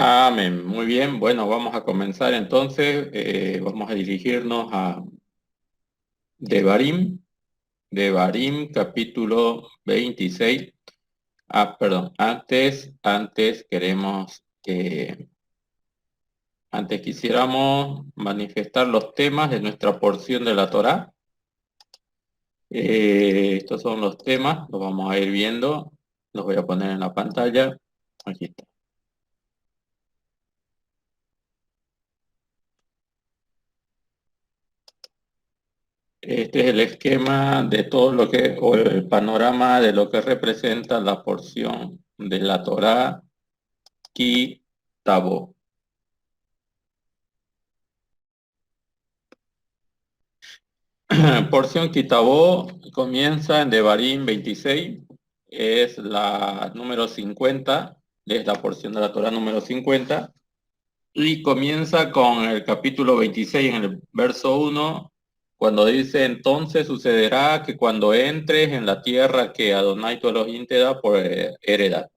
Amén. Muy bien. Bueno, vamos a comenzar entonces. Vamos a dirigirnos a Devarim, Devarim capítulo 26. Perdón. Antes queremos, antes quisiéramos manifestar los temas de nuestra porción de la Torá. Estos son los temas, los vamos a ir viendo. Los voy a poner en la pantalla. Aquí está. Este es el esquema de todo lo que, o el panorama de lo que representa la porción de la Torá Ki Tabo. Porción Ki Tabo comienza en Devarim 26, es la número 50, es la porción de la Torá número 50, y comienza con el capítulo 26 en el verso 1, cuando dice: entonces sucederá que cuando entres en la tierra que Adonai tu Elohim te da por heredad.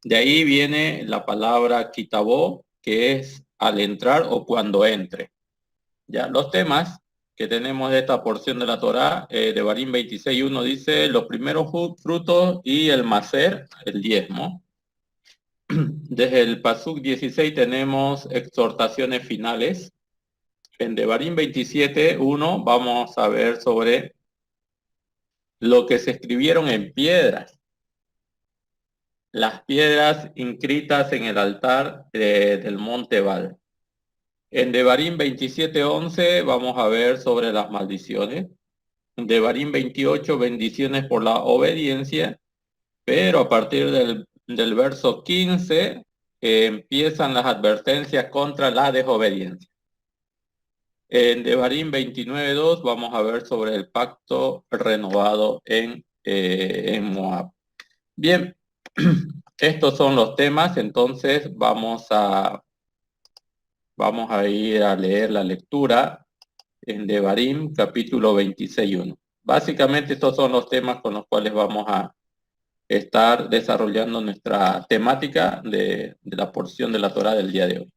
De ahí viene la palabra kitabó, que es al entrar o cuando entre. Ya los temas que tenemos de esta porción de la Torá, de Barín 26:1 dice: los primeros frutos y el macer, el diezmo. Desde el Pasuk 16 tenemos exhortaciones finales. En Devarim 27:1 vamos a ver sobre lo que se escribieron en piedras. Las piedras inscritas en el altar del monte Val. En Devarim 27:11 vamos a ver sobre las maldiciones. En Devarim 28, bendiciones por la obediencia. Pero a partir del verso 15 empiezan las advertencias contra la desobediencia. En Devarim 29:2 vamos a ver sobre el pacto renovado en Moab. Bien, estos son los temas, entonces vamos a ir a leer la lectura en Devarim capítulo 26:1. Básicamente estos son los temas con los cuales vamos a estar desarrollando nuestra temática de la porción de la Torá del día de hoy.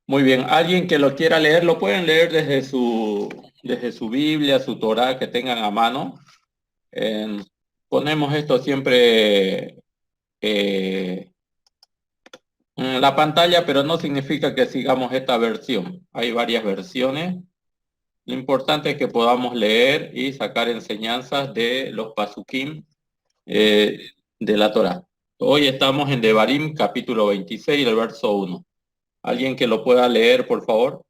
Muy bien, alguien que lo quiera leer, lo pueden leer desde su Biblia, su Torá que tengan a mano. Ponemos esto siempre en la pantalla, pero no significa que sigamos esta versión. Hay varias versiones. Lo importante es que podamos leer y sacar enseñanzas de los pasukim de la Torá. Hoy estamos en Devarim, capítulo 26, del verso 1. ¿Alguien que lo pueda leer, por favor?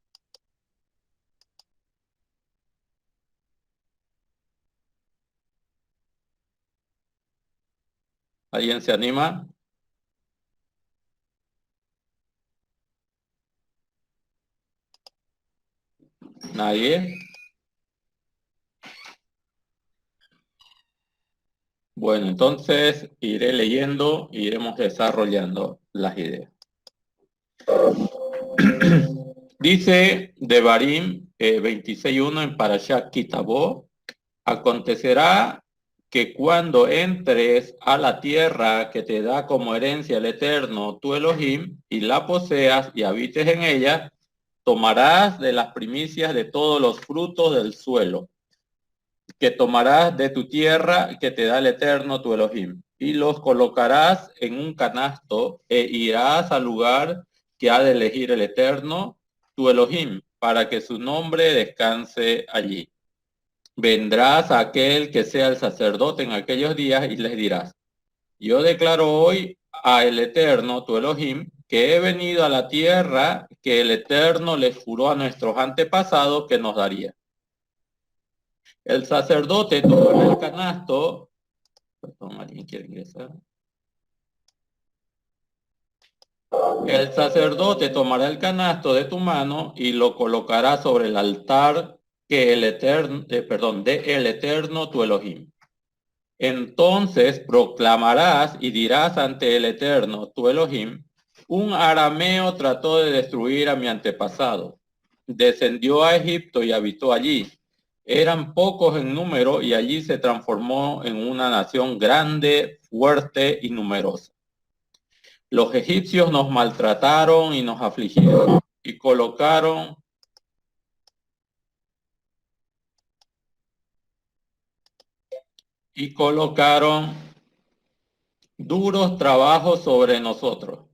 ¿Alguien se anima? ¿Nadie? Bueno, entonces iré leyendo e iremos desarrollando las ideas. Dice Devarim 26:1 en Parashat Kitabó: acontecerá que cuando entres a la tierra que te da como herencia el Eterno, tu Elohim, y la poseas y habites en ella, tomarás de las primicias de todos los frutos del suelo, que tomarás de tu tierra que te da el Eterno, tu Elohim, y los colocarás en un canasto e irás al lugar que ha de elegir el Eterno, tu Elohim, para que su nombre descanse allí. Vendrás a aquel que sea el sacerdote en aquellos días y les dirás: yo declaro hoy a el Eterno, tu Elohim, que he venido a la tierra que el Eterno les juró a nuestros antepasados que nos daría. El sacerdote tomará el canasto. Perdón, ¿alguien quiere ingresar? El sacerdote tomará el canasto de tu mano y lo colocará sobre el altar que el Eterno, de el Eterno, tu Elohim. Entonces proclamarás y dirás ante el Eterno, tu Elohim: un arameo trató de destruir a mi antepasado. Descendió a Egipto y habitó allí. Eran pocos en número y allí se transformó en una nación grande, fuerte y numerosa. Los egipcios nos maltrataron y nos afligieron y colocaron duros trabajos sobre nosotros.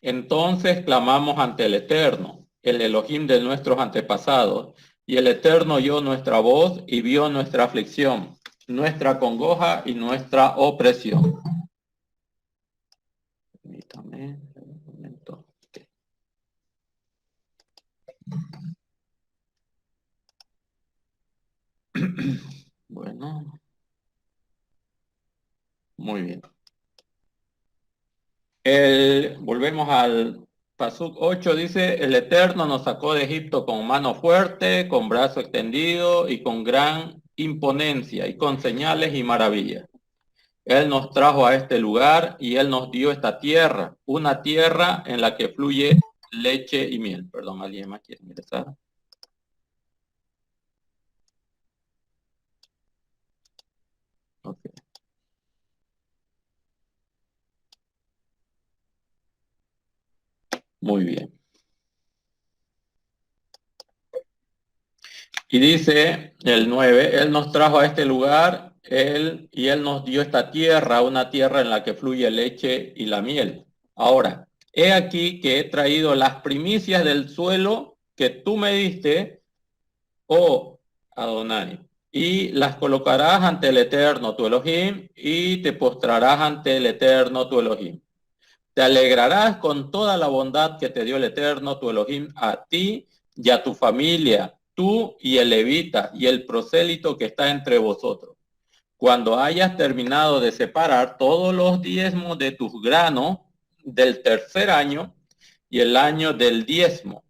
Entonces clamamos ante el Eterno, el Elohim de nuestros antepasados, y el Eterno oyó nuestra voz y vio nuestra aflicción, nuestra congoja y nuestra opresión. Permítame un momento. Bueno, muy bien. Volvemos al Pasuk 8, dice, el Eterno nos sacó de Egipto con mano fuerte, con brazo extendido y con gran imponencia y con señales y maravillas. Él nos trajo a este lugar y Él nos dio esta tierra, una tierra en la que fluye leche y miel. Perdón, ¿alguien más quiere ingresar? Okay. Muy bien. Y dice el 9, Él nos trajo a este lugar, Él nos dio esta tierra, una tierra en la que fluye leche y la miel. Ahora, he aquí que he traído las primicias del suelo que tú me diste, oh Adonai, y las colocarás ante el Eterno, tu Elohim, y te postrarás ante el Eterno, tu Elohim. Te alegrarás con toda la bondad que te dio el Eterno, tu Elohim, a ti y a tu familia, tú y el levita y el prosélito que está entre vosotros. Cuando hayas terminado de separar todos los diezmos de tus granos del tercer año y el año del diezmo,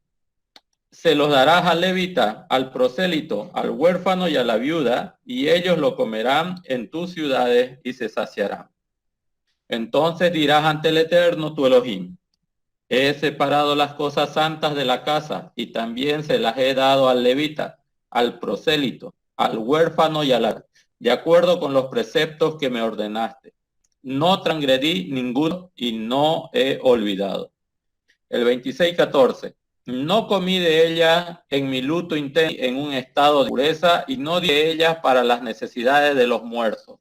se los darás al levita, al prosélito, al huérfano y a la viuda, y ellos lo comerán en tus ciudades y se saciarán. Entonces dirás ante el Eterno, tu Elohim, he separado las cosas santas de la casa y también se las he dado al levita, al prosélito, al huérfano y a la, de acuerdo con los preceptos que me ordenaste. No transgredí ninguno y no he olvidado. El 26:14. No comí de ella en mi luto intenso en un estado de pureza y no di de ellas para las necesidades de los muertos.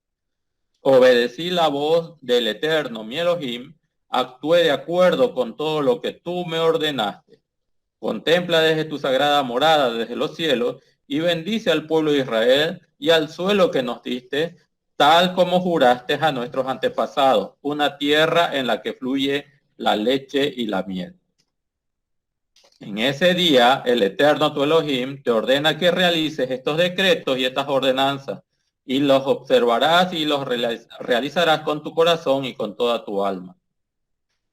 Obedecí la voz del Eterno, mi Elohim, actué de acuerdo con todo lo que tú me ordenaste. Contempla desde tu sagrada morada, desde los cielos, y bendice al pueblo de Israel y al suelo que nos diste, tal como juraste a nuestros antepasados, una tierra en la que fluye la leche y la miel. En ese día, el Eterno tu Elohim te ordena que realices estos decretos y estas ordenanzas, y los observarás y los realizarás con tu corazón y con toda tu alma.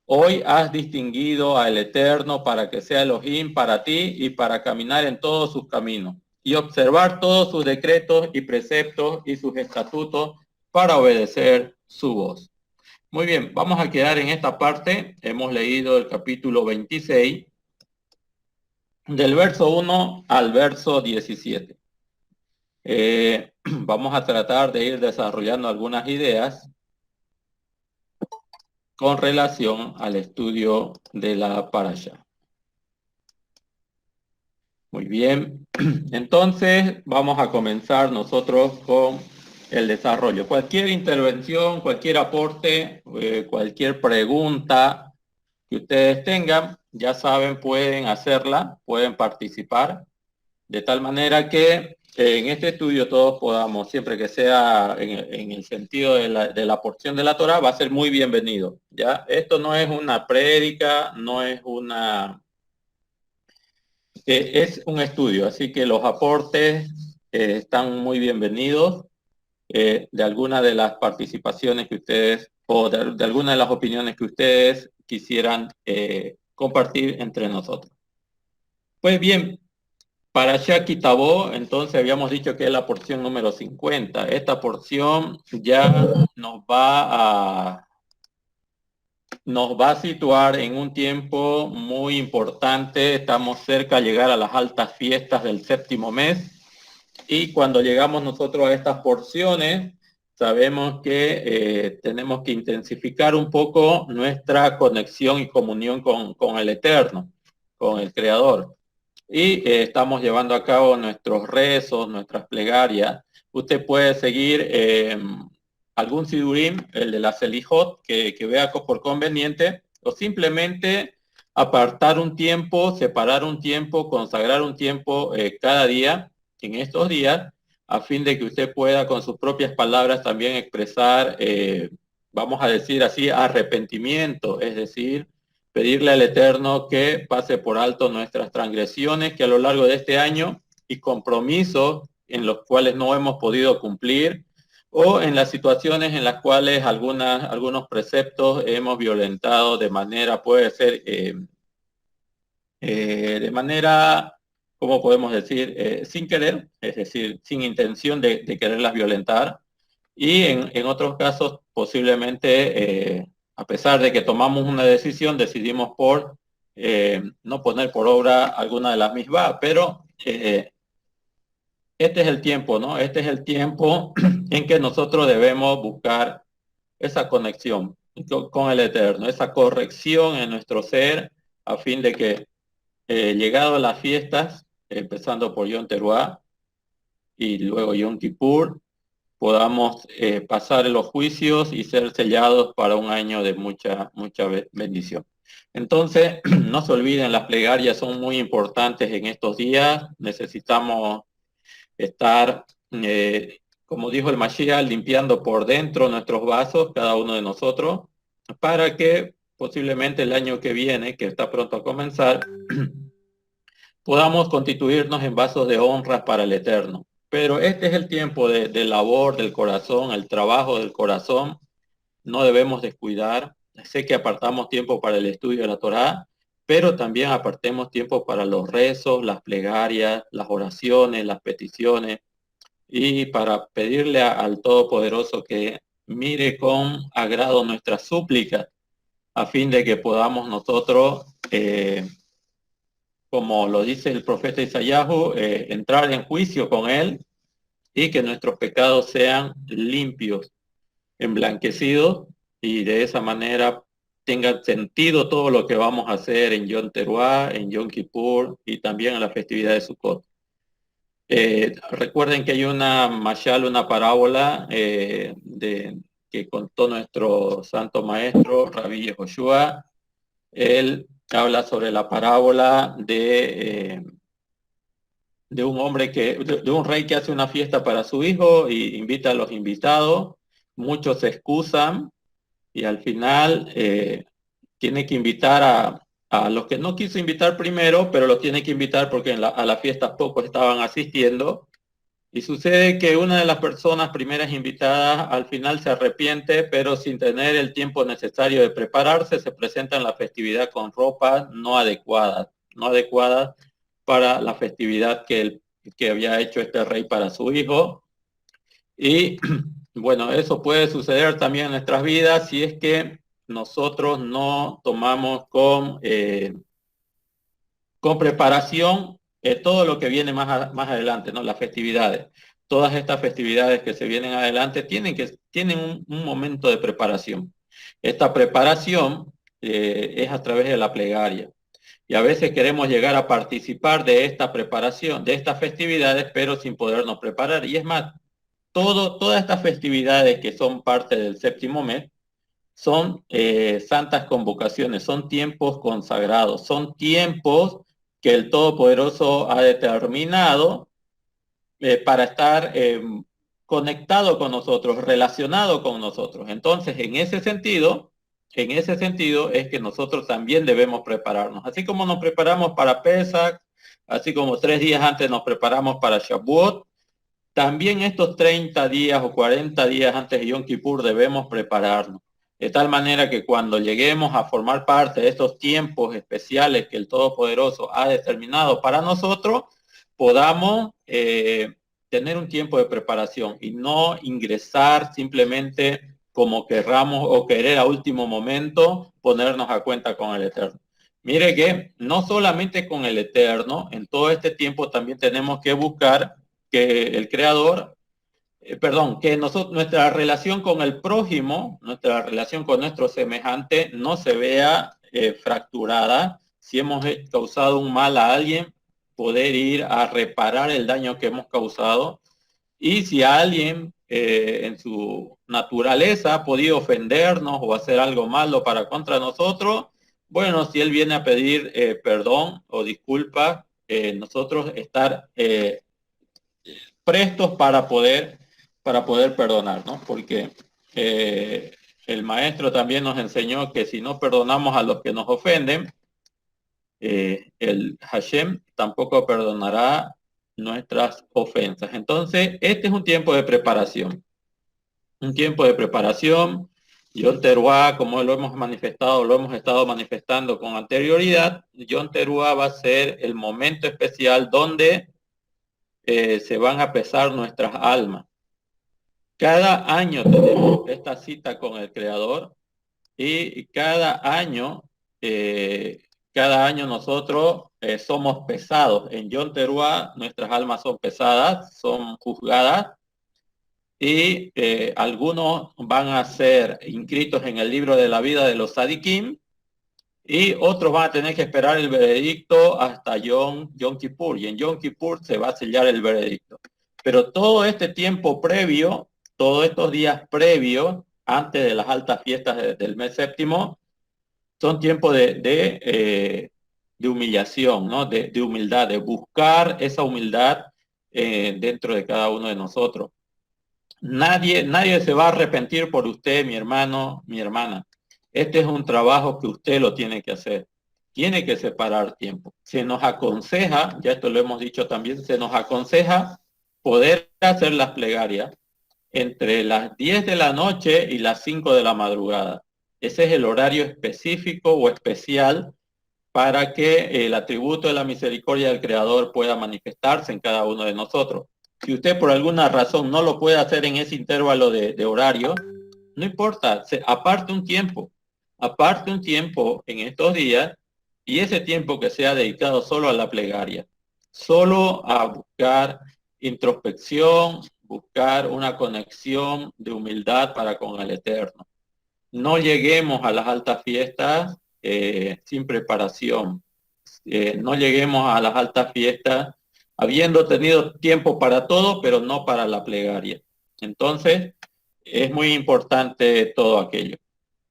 Hoy has distinguido al Eterno para que sea Elohim para ti y para caminar en todos sus caminos, y observar todos sus decretos y preceptos y sus estatutos para obedecer su voz. Muy bien, vamos a quedar en esta parte. Hemos leído el capítulo 26. Del verso 1 al verso 17. Vamos a tratar de ir desarrollando algunas ideas con relación al estudio de la parasha. Muy bien, entonces vamos a comenzar nosotros con el desarrollo. Cualquier intervención, cualquier aporte, cualquier pregunta que ustedes tengan, ya saben, pueden hacerla, pueden participar, de tal manera que en este estudio todos podamos, siempre que sea en el sentido de la porción de la Torah, va a ser muy bienvenido. ¿Ya? Esto no es una prédica, no es una... es un estudio, así que los aportes están muy bienvenidos de alguna de las participaciones que ustedes, o de alguna de las opiniones que ustedes quisieran compartir entre nosotros. Pues bien, Parashá Ki Tavo, entonces habíamos dicho que es la porción número 50. Esta porción ya nos va a situar en un tiempo muy importante. Estamos cerca de llegar a las altas fiestas del séptimo mes. Y cuando llegamos nosotros a estas porciones, sabemos que tenemos que intensificar un poco nuestra conexión y comunión con el Eterno, con el Creador. Y estamos llevando a cabo nuestros rezos, nuestras plegarias. Usted puede seguir algún sidurim, el de la Selijot, que vea por conveniente, o simplemente apartar un tiempo, separar un tiempo, consagrar un tiempo cada día, en estos días, a fin de que usted pueda con sus propias palabras también expresar, vamos a decir así, arrepentimiento, es decir, pedirle al Eterno que pase por alto nuestras transgresiones que a lo largo de este año y compromisos en los cuales no hemos podido cumplir, o en las situaciones en las cuales algunos preceptos hemos violentado de manera, puede ser, de manera, ¿cómo podemos decir? Sin querer, es decir, sin intención de quererlas violentar. Y en otros casos, posiblemente, a pesar de que tomamos una decisión, decidimos por no poner por obra alguna de las mismas, pero este es el tiempo, ¿no? Este es el tiempo en que nosotros debemos buscar esa conexión con el Eterno, esa corrección en nuestro ser, a fin de que, llegado a las fiestas, empezando por Yom Teruah y luego Yom Kippur, podamos pasar los juicios y ser sellados para un año de mucha bendición. Entonces, no se olviden, las plegarias son muy importantes en estos días. Necesitamos estar, como dijo el Mashiach, limpiando por dentro nuestros vasos, cada uno de nosotros, para que posiblemente el año que viene, que está pronto a comenzar, podamos constituirnos en vasos de honra para el Eterno. Pero este es el tiempo de labor del corazón, el trabajo del corazón. No debemos descuidar. Sé que apartamos tiempo para el estudio de la Torá, pero también apartemos tiempo para los rezos, las plegarias, las oraciones, las peticiones, y para pedirle al Todopoderoso que mire con agrado nuestras súplicas, a fin de que podamos nosotros, como lo dice el profeta Isaías, entrar en juicio con él y que nuestros pecados sean limpios, emblanquecidos, y de esa manera tenga sentido todo lo que vamos a hacer en Yom Teruah, en Yom Kippur y también en la festividad de Sukkot. Recuerden que hay una mashal, una parábola que contó nuestro santo maestro, Rabbi Yehoshua. Él habla sobre la parábola de un hombre de un rey que hace una fiesta para su hijo y invita a los invitados. Muchos se excusan y al final tiene que invitar a los que no quiso invitar primero, pero los tiene que invitar porque a la fiesta pocos estaban asistiendo. Y sucede que una de las personas primeras invitadas al final se arrepiente, pero sin tener el tiempo necesario de prepararse, se presenta en la festividad con ropa no adecuadas para la festividad que había hecho este rey para su hijo. Y bueno, eso puede suceder también en nuestras vidas si es que nosotros no tomamos con preparación todo lo que viene más adelante, ¿no? Las festividades. Todas estas festividades que se vienen adelante tienen un momento de preparación. Esta preparación es a través de la plegaria. Y a veces queremos llegar a participar de esta preparación, de estas festividades, pero sin podernos preparar. Y es más, todas estas festividades que son parte del séptimo mes son santas convocaciones, son tiempos consagrados, son tiempos que el Todopoderoso ha determinado para estar conectado con nosotros, relacionado con nosotros. Entonces, en ese sentido es que nosotros también debemos prepararnos. Así como nos preparamos para Pesach, así como 3 días antes nos preparamos para Shavuot, también estos 30 días o 40 días antes de Yom Kippur debemos prepararnos. De tal manera que cuando lleguemos a formar parte de estos tiempos especiales que el Todopoderoso ha determinado para nosotros, podamos tener un tiempo de preparación y no ingresar simplemente como querramos o querer a último momento ponernos a cuenta con el Eterno. Mire que no solamente con el Eterno, en todo este tiempo también tenemos que buscar que el Creador perdón, que nuestra relación con el prójimo, nuestra relación con nuestro semejante no se vea fracturada. Si hemos causado un mal a alguien, poder ir a reparar el daño que hemos causado. Y si alguien en su naturaleza ha podido ofendernos o hacer algo malo para contra nosotros, bueno, si él viene a pedir perdón o disculpas, nosotros estar prestos para poder perdonar, ¿no? Porque el maestro también nos enseñó que si no perdonamos a los que nos ofenden, el Hashem tampoco perdonará nuestras ofensas. Entonces, este es un tiempo de preparación. Un tiempo de preparación. Yom Teruá, como lo hemos manifestado, lo hemos estado manifestando con anterioridad, Yom Teruá va a ser el momento especial donde se van a pesar nuestras almas. Cada año tenemos esta cita con el Creador y cada año nosotros somos pesados. En Yom Teruá nuestras almas son pesadas, son juzgadas y algunos van a ser inscritos en el libro de la vida de los Sadikim y otros van a tener que esperar el veredicto hasta Yom Kippur, y en Yom Kippur se va a sellar el veredicto. Pero todo este tiempo previo, todos estos días previos, antes de las altas fiestas del mes séptimo, son tiempos de humillación, ¿no? De humildad, de buscar esa humildad dentro de cada uno de nosotros. Nadie se va a arrepentir por usted, mi hermano, mi hermana. Este es un trabajo que usted lo tiene que hacer. Tiene que separar tiempo. Se nos aconseja, ya esto lo hemos dicho también, se nos aconseja poder hacer las plegarias entre las 10 de la noche y las 5 de la madrugada. Ese es el horario específico o especial para que el atributo de la misericordia del Creador pueda manifestarse en cada uno de nosotros. Si usted por alguna razón no lo puede hacer en ese intervalo de horario, no importa, aparte un tiempo en estos días y ese tiempo que sea dedicado solo a la plegaria, solo a buscar introspección, buscar una conexión de humildad para con el Eterno. No lleguemos a las altas fiestas sin preparación. No lleguemos a las altas fiestas habiendo tenido tiempo para todo, pero no para la plegaria. Entonces, es muy importante todo aquello.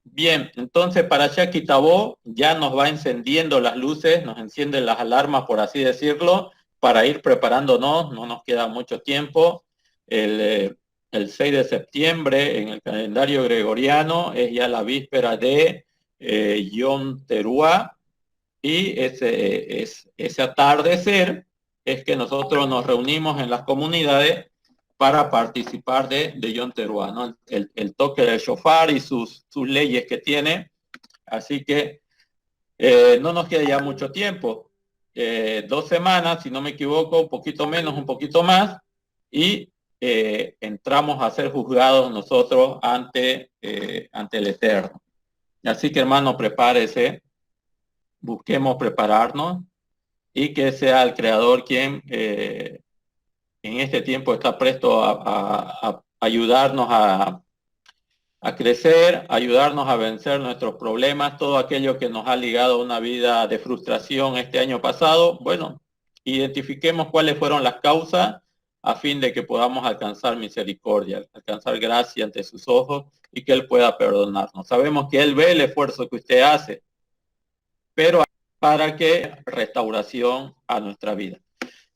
Bien, entonces para Shaki Tabó ya nos va encendiendo las luces, nos encienden las alarmas, por así decirlo, para ir preparándonos, no nos queda mucho tiempo. El 6 de septiembre en el calendario gregoriano es ya la víspera de Yom Teruá, y ese atardecer es que nosotros nos reunimos en las comunidades para participar de Yom Teruá, ¿no? El toque del shofar y sus leyes que tiene. Así que no nos queda ya mucho tiempo. 2 semanas, si no me equivoco, un poquito menos, un poquito más, y entramos a ser juzgados nosotros ante el Eterno. Así que, hermano, prepárese, busquemos prepararnos y que sea el Creador quien en este tiempo está presto a ayudarnos a crecer, ayudarnos a vencer nuestros problemas, todo aquello que nos ha ligado a una vida de frustración este año pasado. Bueno, identifiquemos cuáles fueron las causas a fin de que podamos alcanzar misericordia, alcanzar gracia ante sus ojos y que Él pueda perdonarnos. Sabemos que Él ve el esfuerzo que usted hace, pero para que restauración a nuestra vida.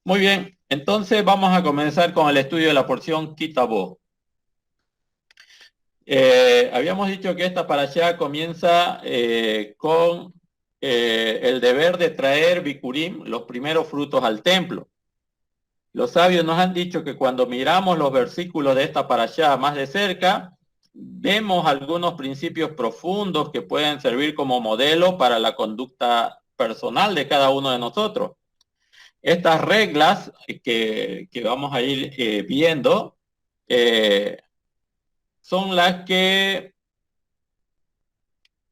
Muy bien, entonces vamos a comenzar con el estudio de la porción Kitabó. Habíamos dicho que esta parashá comienza con el deber de traer bikurim, los primeros frutos al templo. Los sabios nos han dicho que cuando miramos los versículos de esta parashá más de cerca, vemos algunos principios profundos que pueden servir como modelo para la conducta personal de cada uno de nosotros. Estas reglas que vamos a ir viendo son las que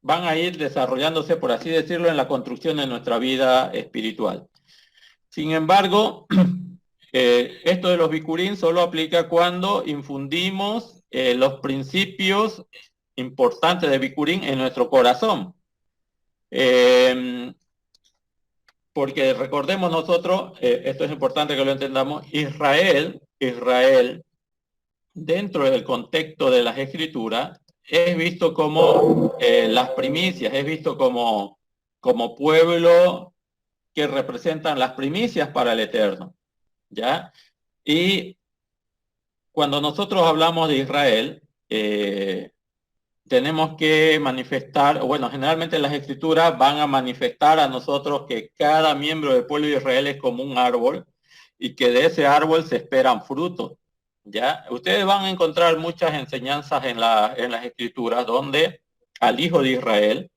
van a ir desarrollándose, por así decirlo, en la construcción de nuestra vida espiritual. Sin embargo, esto de los bikurim solo aplica cuando infundimos los principios importantes de bikurim en nuestro corazón. Porque recordemos nosotros, esto es importante que lo entendamos, Israel, dentro del contexto de las escrituras, es visto como las primicias, es visto como pueblo que representan las primicias para el Eterno, ¿ya? Y cuando nosotros hablamos de Israel, tenemos que manifestar, bueno, generalmente las escrituras van a manifestar a nosotros que cada miembro del pueblo de Israel es como un árbol y que de ese árbol se esperan frutos, ¿ya? Ustedes van a encontrar muchas enseñanzas en las escrituras donde al hijo de Israel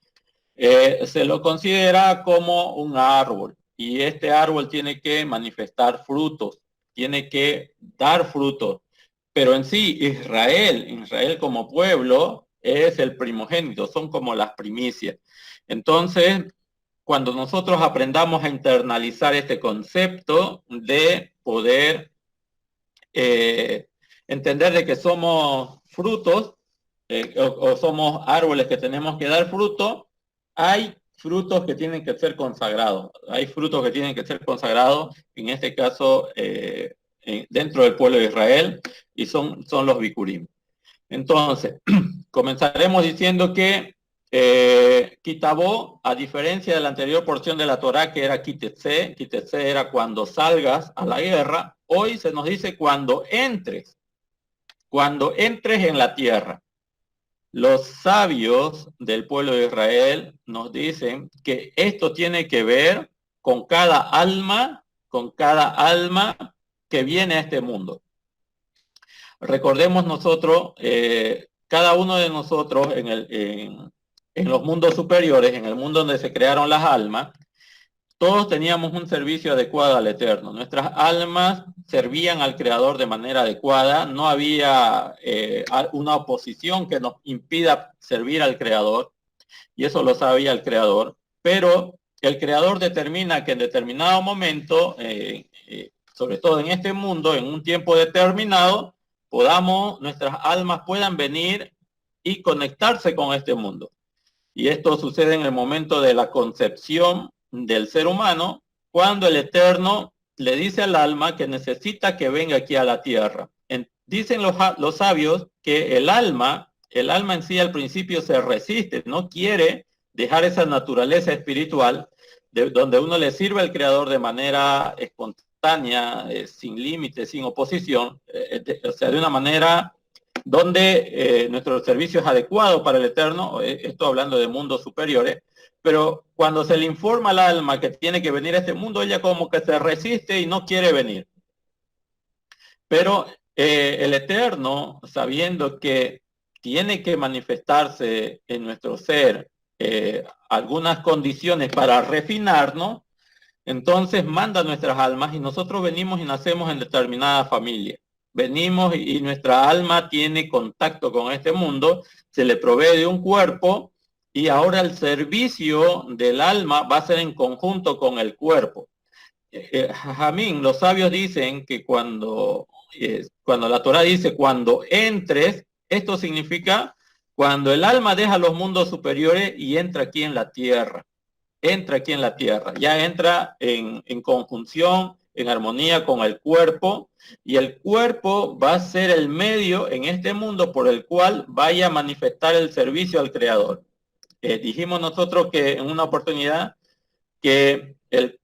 se lo considera como un árbol y este árbol tiene que manifestar frutos, tiene que dar frutos. Pero en sí, Israel como pueblo es el primogénito, son como las primicias. Entonces, cuando nosotros aprendamos a internalizar este concepto de poder entender de que somos frutos o somos árboles que tenemos que dar fruto, hay frutos que tienen que ser consagrados. Hay frutos que tienen que ser consagrados, en este caso, dentro del pueblo de Israel, y son los bikurim. Entonces, comenzaremos diciendo que Kitabó, a diferencia de la anterior porción de la Torá, que era Kitetse era cuando salgas a la guerra, hoy se nos dice cuando entres en la tierra. Los sabios del pueblo de Israel nos dicen que esto tiene que ver con cada alma que viene a este mundo. Recordemos nosotros, cada uno de nosotros en los mundos superiores, en el mundo donde se crearon las almas, todos teníamos un servicio adecuado al Eterno. Nuestras almas servían al Creador de manera adecuada. No había una oposición que nos impida servir al Creador, y eso lo sabía el Creador. Pero el Creador determina que en determinado momento, sobre todo en este mundo, en un tiempo determinado, nuestras almas puedan venir y conectarse con este mundo. Y esto sucede en el momento de la concepción del ser humano, cuando el Eterno le dice al alma que necesita que venga aquí a la tierra. Dicen los sabios que el alma en sí al principio se resiste, no quiere dejar esa naturaleza espiritual donde uno le sirve al Creador de manera espontánea, sin límites, sin oposición, o sea, de una manera donde nuestro servicio es adecuado para el Eterno, esto hablando de mundos superiores, pero cuando se le informa al alma que tiene que venir a este mundo, ella como que se resiste y no quiere venir. Pero el Eterno, sabiendo que tiene que manifestarse en nuestro ser algunas condiciones para refinarnos, entonces manda nuestras almas y nosotros venimos y nacemos en determinada familia. Venimos y nuestra alma tiene contacto con este mundo, se le provee de un cuerpo y ahora el servicio del alma va a ser en conjunto con el cuerpo. Jamín, los sabios dicen que cuando la Torá dice cuando entres, esto significa cuando el alma deja los mundos superiores y entra aquí en la tierra. Ya entra en conjunción, en armonía con el cuerpo, y el cuerpo va a ser el medio en este mundo por el cual vaya a manifestar el servicio al Creador. Dijimos nosotros que en una oportunidad que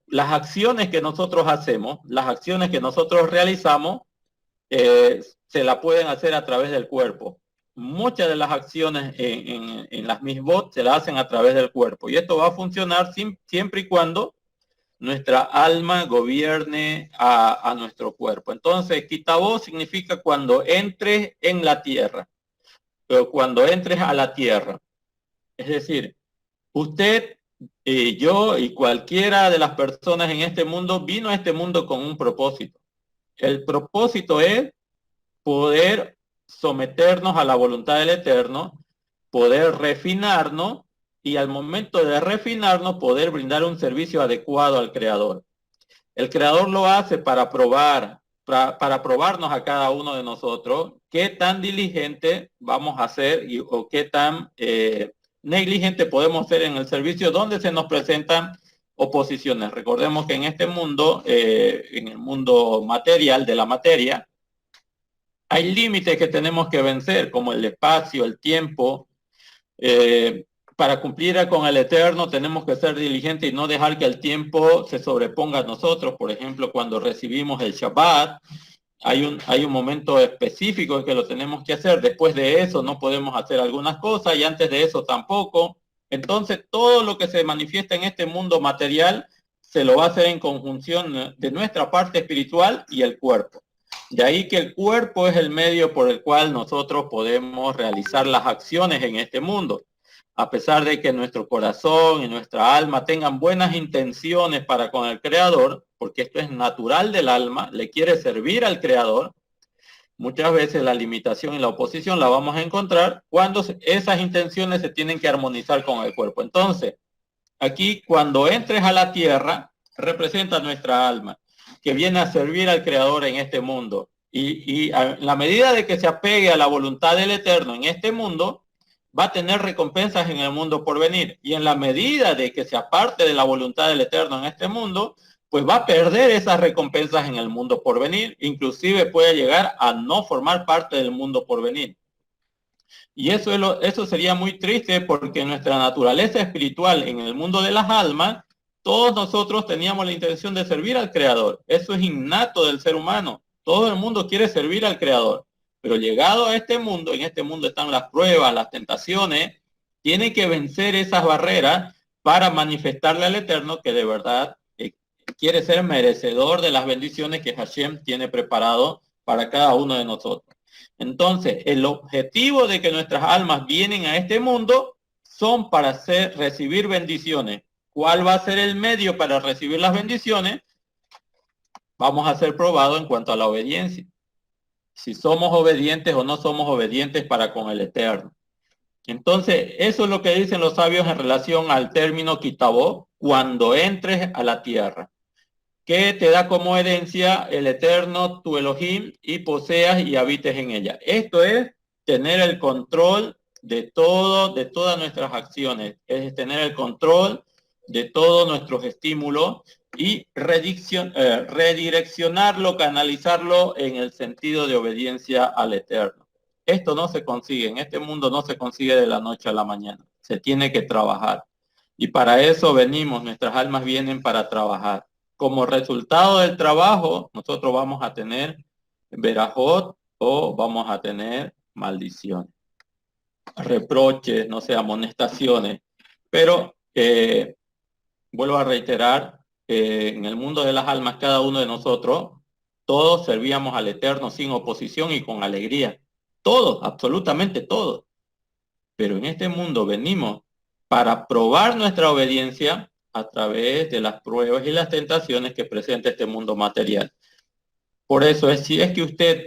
las acciones que nosotros hacemos, las acciones que nosotros realizamos, se la pueden hacer a través del cuerpo. Muchas de las acciones en las misbot se las hacen a través del cuerpo. Y esto va a funcionar siempre y cuando nuestra alma gobierne a nuestro cuerpo. Entonces, Kitabó significa cuando entres en la tierra, pero cuando entres a la tierra. Es decir, usted, yo y cualquiera de las personas en este mundo vino a este mundo con un propósito. El propósito es poder someternos a la voluntad del Eterno, poder refinarnos y al momento de refinarnos poder brindar un servicio adecuado al Creador. El Creador lo hace para probar para probarnos a cada uno de nosotros qué tan diligente vamos a ser o qué tan negligente podemos ser en el servicio donde se nos presentan oposiciones. Recordemos que en este mundo, en el mundo material de la materia, hay límites que tenemos que vencer, como el espacio, el tiempo. Para cumplir con el eterno tenemos que ser diligentes y no dejar que el tiempo se sobreponga a nosotros. Por ejemplo, cuando recibimos el Shabbat, hay un momento específico que lo tenemos que hacer. Después de eso no podemos hacer algunas cosas y antes de eso tampoco. Entonces, todo lo que se manifiesta en este mundo material se lo va a hacer en conjunción de nuestra parte espiritual y el cuerpo. De ahí que el cuerpo es el medio por el cual nosotros podemos realizar las acciones en este mundo. A pesar de que nuestro corazón y nuestra alma tengan buenas intenciones para con el Creador, porque esto es natural del alma, le quiere servir al Creador, muchas veces la limitación y la oposición la vamos a encontrar cuando esas intenciones se tienen que armonizar con el cuerpo. Entonces, aquí cuando entres a la tierra, representa nuestra alma, que viene a servir al Creador en este mundo. Y a la medida de que se apegue a la voluntad del Eterno en este mundo, va a tener recompensas en el mundo por venir. Y en la medida de que se aparte de la voluntad del Eterno en este mundo, pues va a perder esas recompensas en el mundo por venir. Inclusive puede llegar a no formar parte del mundo por venir. Y eso sería muy triste porque nuestra naturaleza espiritual en el mundo de las almas, todos nosotros teníamos la intención de servir al Creador. Eso es innato del ser humano. Todo el mundo quiere servir al Creador. Pero llegado a este mundo, en este mundo están las pruebas, las tentaciones, tiene que vencer esas barreras para manifestarle al Eterno que de verdad quiere ser merecedor de las bendiciones que Hashem tiene preparado para cada uno de nosotros. Entonces, el objetivo de que nuestras almas vienen a este mundo son para recibir bendiciones. ¿Cuál va a ser el medio para recibir las bendiciones? Vamos a ser probados en cuanto a la obediencia. Si somos obedientes o no somos obedientes para con el Eterno. Entonces, eso es lo que dicen los sabios en relación al término Kitabó, cuando entres a la tierra, que te da como herencia el Eterno, tu Elohim, y poseas y habites en ella. Esto es tener el control de todas nuestras acciones, es tener el control de todos nuestros estímulos y redireccionarlo, canalizarlo en el sentido de obediencia al Eterno. Esto no se consigue, en este mundo no se consigue de la noche a la mañana, se tiene que trabajar. Y para eso venimos, nuestras almas vienen para trabajar. Como resultado del trabajo, nosotros vamos a tener verajot o vamos a tener maldiciones, reproches, no sé, amonestaciones. Pero vuelvo a reiterar, en el mundo de las almas, cada uno de nosotros, todos servíamos al Eterno sin oposición y con alegría. Todos, absolutamente todos. Pero en este mundo venimos para probar nuestra obediencia a través de las pruebas y las tentaciones que presenta este mundo material. Por eso, si es que usted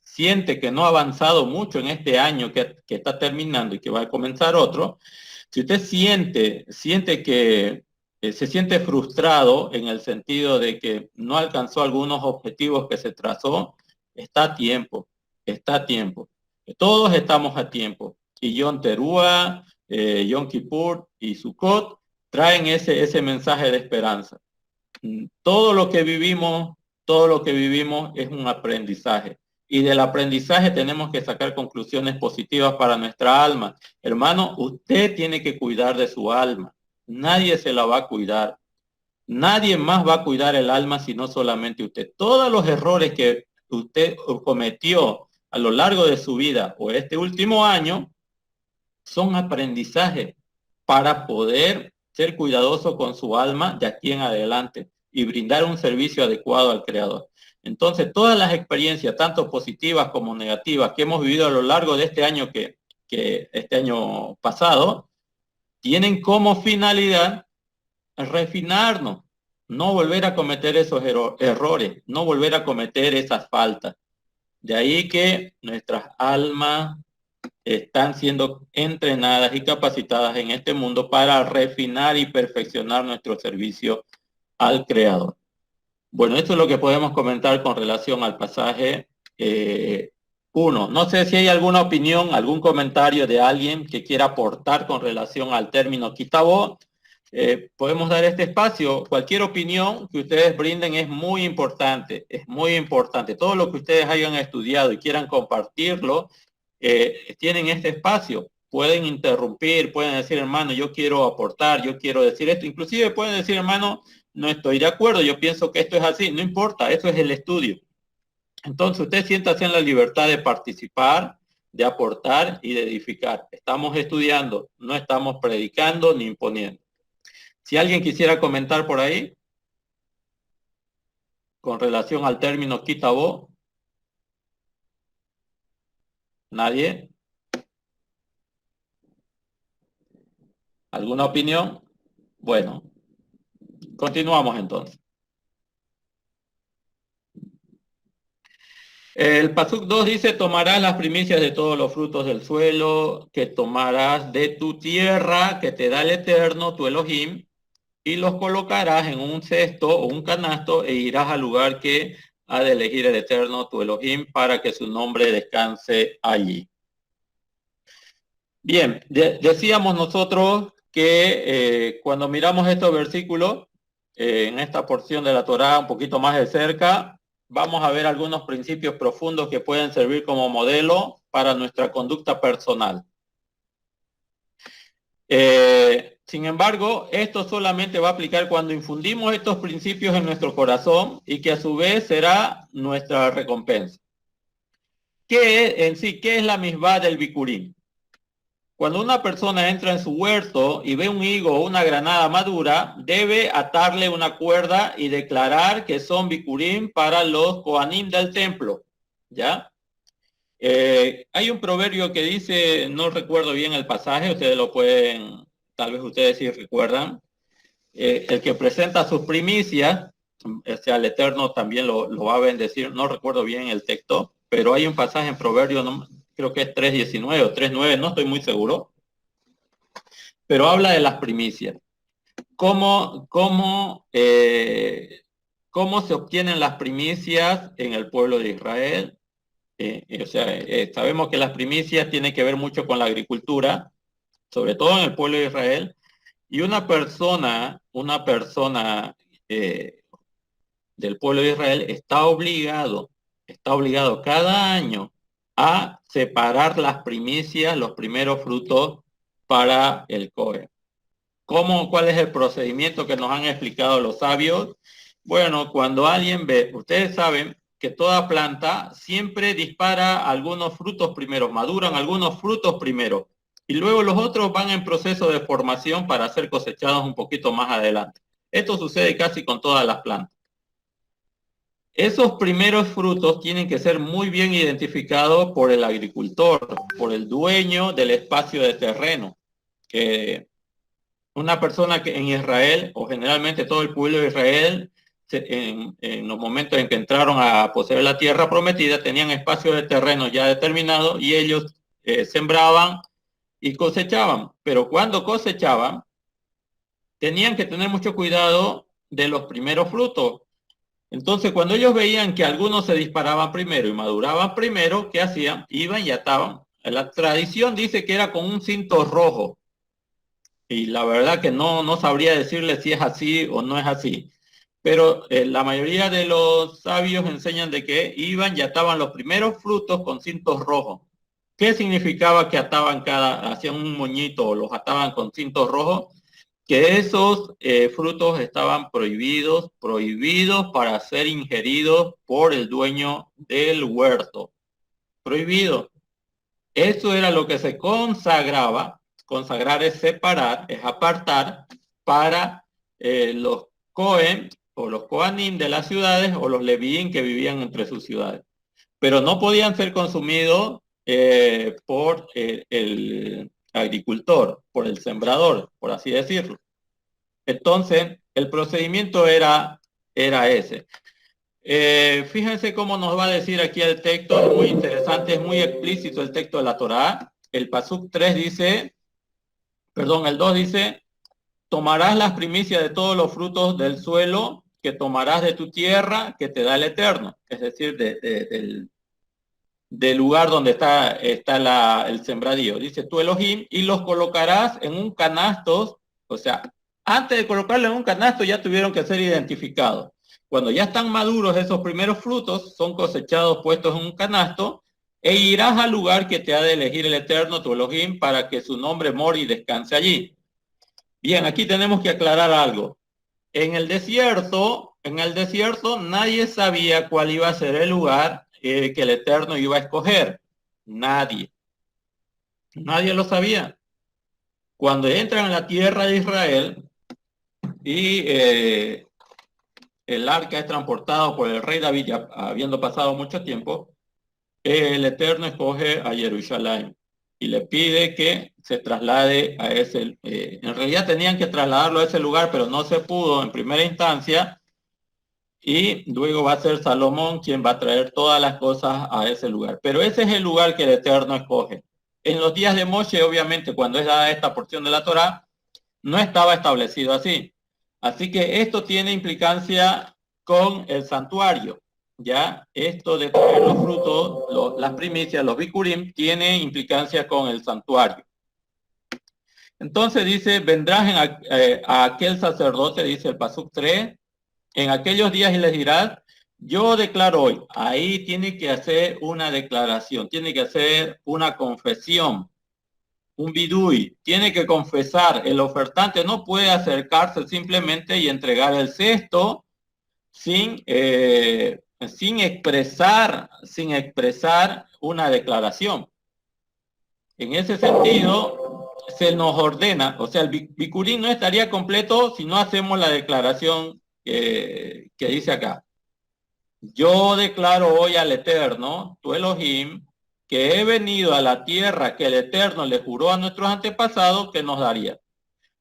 siente que no ha avanzado mucho en este año que está terminando y que va a comenzar otro, si usted siente que se siente frustrado en el sentido de que no alcanzó algunos objetivos que se trazó, está a tiempo, está a tiempo. Todos estamos a tiempo. Y Yom Teruah, Yom Kippur y Sukkot traen ese mensaje de esperanza. Todo lo que vivimos es un aprendizaje. Y del aprendizaje tenemos que sacar conclusiones positivas para nuestra alma. Hermano, usted tiene que cuidar de su alma. Nadie se la va a cuidar. Nadie más va a cuidar el alma sino solamente usted. Todos los errores que usted cometió a lo largo de su vida o este último año son aprendizajes para poder ser cuidadoso con su alma de aquí en adelante y brindar un servicio adecuado al Creador. Entonces, todas las experiencias, tanto positivas como negativas, que hemos vivido a lo largo de este año que este año pasado, tienen como finalidad refinarnos, no volver a cometer esos errores, no volver a cometer esas faltas. De ahí que nuestras almas están siendo entrenadas y capacitadas en este mundo para refinar y perfeccionar nuestro servicio al Creador. Bueno, esto es lo que podemos comentar con relación al pasaje 1. No sé si hay alguna opinión, algún comentario de alguien que quiera aportar con relación al término quitabó. Podemos dar este espacio. Cualquier opinión que ustedes brinden es muy importante, es muy importante. Todo lo que ustedes hayan estudiado y quieran compartirlo, tienen este espacio. Pueden interrumpir, pueden decir, hermano, yo quiero aportar, yo quiero decir esto. Inclusive pueden decir, hermano, no estoy de acuerdo, yo pienso que esto es así. No importa, eso es el estudio. Entonces, usted siéntase en la libertad de participar, de aportar y de edificar. Estamos estudiando, no estamos predicando ni imponiendo. Si alguien quisiera comentar por ahí, con relación al término quitabó, ¿nadie? ¿Alguna opinión? Bueno, continuamos entonces. El Pasuk 2 dice, tomarás las primicias de todos los frutos del suelo, que tomarás de tu tierra, que te da el Eterno, tu Elohim, y los colocarás en un cesto o un canasto e irás al lugar que ha de elegir el Eterno, tu Elohim, para que su nombre descanse allí. Bien, decíamos nosotros que cuando miramos estos versículos, en esta porción de la Torá un poquito más de cerca, vamos a ver algunos principios profundos que pueden servir como modelo para nuestra conducta personal. Sin embargo, esto solamente va a aplicar cuando infundimos estos principios en nuestro corazón y que a su vez será nuestra recompensa. ¿Qué es la misbah del bicurín? Cuando una persona entra en su huerto y ve un higo o una granada madura, debe atarle una cuerda y declarar que son bicurín para los kohanim del templo, ¿ya? Hay un proverbio que dice, no recuerdo bien el pasaje, ustedes lo pueden, tal vez ustedes sí recuerdan, el que presenta sus primicias, o sea, el Eterno también lo va a bendecir, no recuerdo bien el texto, pero hay un pasaje en proverbio, no, creo que es 3.19 o 3.9, no estoy muy seguro, pero habla de las primicias. ¿Cómo se obtienen las primicias en el pueblo de Israel? Sabemos que las primicias tienen que ver mucho con la agricultura, sobre todo en el pueblo de Israel, y una persona del pueblo de Israel está obligado cada año a separar las primicias, los primeros frutos para el Cohen. ¿Cuál es el procedimiento que nos han explicado los sabios? Bueno, cuando alguien ve, ustedes saben que toda planta siempre dispara algunos frutos primero, maduran algunos frutos primero, y luego los otros van en proceso de formación para ser cosechados un poquito más adelante. Esto sucede casi con todas las plantas. Esos primeros frutos tienen que ser muy bien identificados por el agricultor, por el dueño del espacio de terreno. Una persona que en Israel, o generalmente todo el pueblo de Israel, en los momentos en que entraron a poseer la tierra prometida, tenían espacios de terreno ya determinados y ellos sembraban y cosechaban. Pero cuando cosechaban, tenían que tener mucho cuidado de los primeros frutos. Entonces, cuando ellos veían que algunos se disparaban primero y maduraban primero, ¿qué hacían? Iban y ataban. La tradición dice que era con un cinto rojo. Y la verdad que no sabría decirle si es así o no es así. Pero la mayoría de los sabios enseñan de que iban y ataban los primeros frutos con cintos rojos. ¿Qué significaba que hacían un moñito o los ataban con cintos rojos? Que esos frutos estaban prohibidos para ser ingeridos por el dueño del huerto. Prohibido. Eso era lo que se consagraba. Consagrar es separar, es apartar para los Cohen o los Kohanim de las ciudades o los Levín que vivían entre sus ciudades. Pero no podían ser consumidos por el agricultor, por el sembrador, por así decirlo. Entonces, el procedimiento era ese. Fíjense cómo nos va a decir aquí el texto, es muy interesante, es muy explícito el texto de la Torá. El Pasuk 3 dice, el 2 dice, tomarás las primicias de todos los frutos del suelo que tomarás de tu tierra que te da el Eterno, es decir, del lugar donde está el sembradío. Dice tu Elohim, y los colocarás en un canasto, o sea, antes de colocarlo en un canasto ya tuvieron que ser identificados. Cuando ya están maduros esos primeros frutos, son cosechados, puestos en un canasto, e irás al lugar que te ha de elegir el Eterno, tu Elohim, para que su nombre more y descanse allí. Bien, aquí tenemos que aclarar algo. En el desierto nadie sabía cuál iba a ser el lugar que el Eterno iba a escoger. Nadie. Nadie lo sabía. Cuando entran en la tierra de Israel y el arca es transportado por el rey David, ya habiendo pasado mucho tiempo, el Eterno escoge a Jerusalén y le pide que se traslade a ese. En realidad tenían que trasladarlo a ese lugar, pero no se pudo en primera instancia. Y luego va a ser Salomón quien va a traer todas las cosas a ese lugar. Pero ese es el lugar que el Eterno escoge. En los días de Moshe, obviamente, cuando es dada esta porción de la Torá, no estaba establecido así. Así que esto tiene implicancia con el santuario. Ya, esto de traer los frutos, las primicias, los bikurim, tiene implicancia con el santuario. Entonces dice, vendrás a aquel sacerdote, dice el Pasuk 3, en aquellos días y les dirás, yo declaro hoy, ahí tiene que hacer una declaración, tiene que hacer una confesión, un bidui, tiene que confesar, el ofertante no puede acercarse simplemente y entregar el cesto sin expresar una declaración. En ese sentido, se nos ordena, o sea, el bicurín no estaría completo si no hacemos la declaración que dice acá. Yo declaro hoy al Eterno, tu Elohim, que he venido a la tierra que el Eterno le juró a nuestros antepasados que nos daría.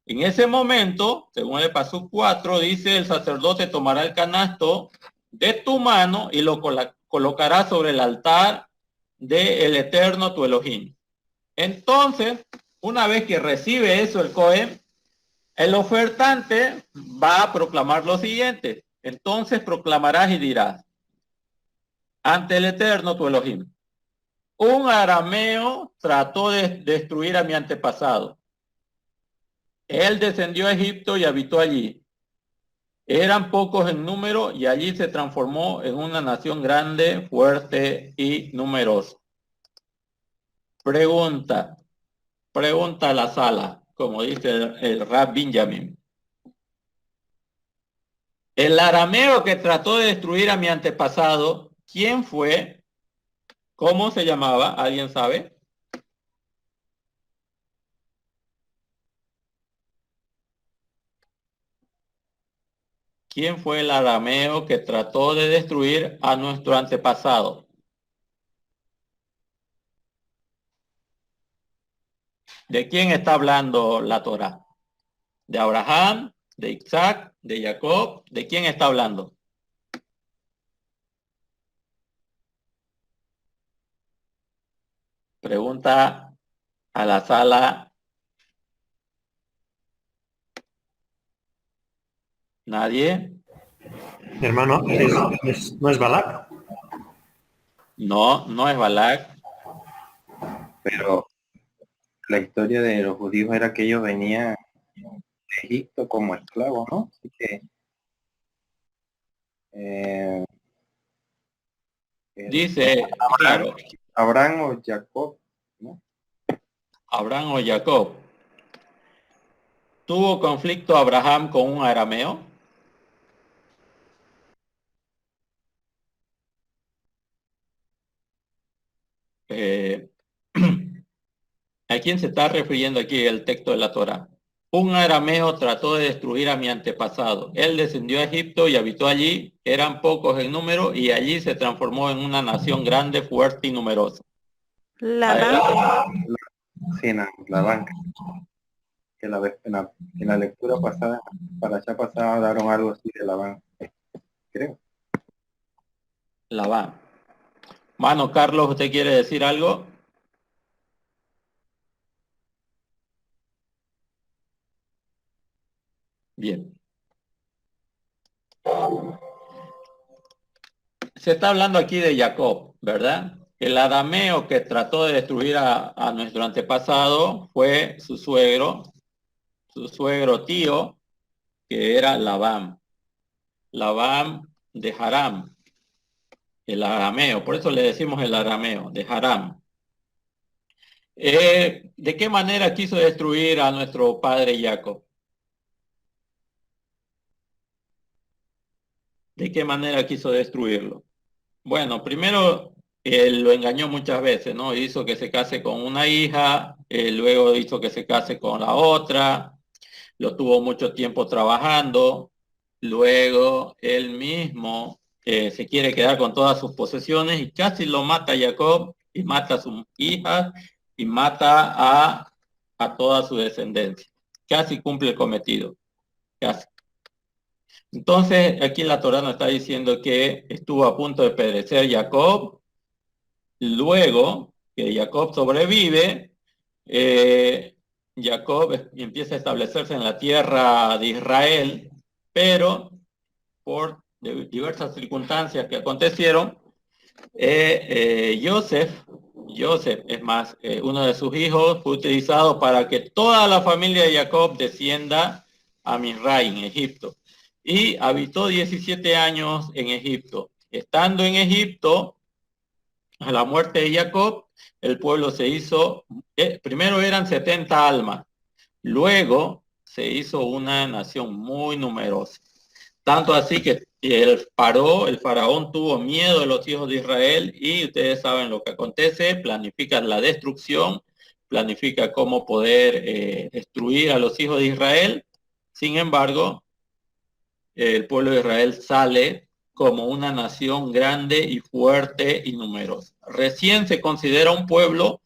En ese momento, según el Pasuk 4, dice, el sacerdote tomará el canasto de tu mano y lo colocará sobre el altar del Eterno, tu Elohim. Entonces, una vez que recibe eso el Cohen, el ofertante va a proclamar lo siguiente. Entonces proclamarás y dirás, ante el Eterno tu Elohim, un arameo trató de destruir a mi antepasado. Él descendió a Egipto y habitó allí. Eran pocos en número y allí se transformó en una nación grande, fuerte y numerosa. Pregunta a la sala, como dice el Rab Benjamin. El arameo que trató de destruir a mi antepasado, ¿quién fue? ¿Cómo se llamaba? ¿Alguien sabe? ¿Quién fue el arameo que trató de destruir a nuestro antepasado? ¿De quién está hablando la Torá? ¿De Abraham? ¿De Isaac? ¿De Jacob? ¿De quién está hablando? Pregunta a la sala. ¿Nadie? Hermano, ¿no es Balak? No, no es Balak. Pero la historia de los judíos era que ellos venían de Egipto como esclavos, ¿no? Así que Dice, claro, Abraham o Jacob, ¿no? Abraham o Jacob. ¿Tuvo conflicto Abraham con un arameo? ¿A quién se está refiriendo aquí el texto de la Torá? Un arameo trató de destruir a mi antepasado. Él descendió a Egipto y habitó allí. Eran pocos en número y allí se transformó en una nación grande, fuerte y numerosa. Labán. Sí, en la banca. Que en la lectura pasada, para allá pasada, hablaron algo así de Labán, creo. Labán. Mano, Carlos, ¿usted quiere decir algo? Bien. se está hablando aquí de Jacob, ¿verdad? El arameo que trató de destruir a nuestro antepasado fue su suegro tío, que era Labán de Haram, el arameo, por eso le decimos el arameo, de Haram. ¿De qué manera quiso destruir a nuestro padre Jacob? ¿De qué manera quiso destruirlo? Bueno, primero él lo engañó muchas veces, ¿no? Hizo que se case con una hija, luego hizo que se case con la otra, lo tuvo mucho tiempo trabajando, luego él mismo se quiere quedar con todas sus posesiones y casi lo mata a Jacob y mata a sus hijas y mata a toda su descendencia. Casi cumple el cometido, casi. Entonces, aquí la Torá nos está diciendo que estuvo a punto de perecer Jacob. Luego que Jacob sobrevive, Jacob empieza a establecerse en la tierra de Israel, pero por diversas circunstancias que acontecieron, Joseph, es más, uno de sus hijos fue utilizado para que toda la familia de Jacob descienda a Misraim, en Egipto. Y habitó 17 años en Egipto. Estando en Egipto, a la muerte de Jacob, el pueblo se hizo, primero eran 70 almas, luego se hizo una nación muy numerosa. Tanto así que el faraón tuvo miedo de los hijos de Israel y ustedes saben lo que acontece, planifica la destrucción, planifica cómo poder destruir a los hijos de Israel. Sin embargo, el pueblo de Israel sale como una nación grande y fuerte y numerosa. Recién se considera un pueblo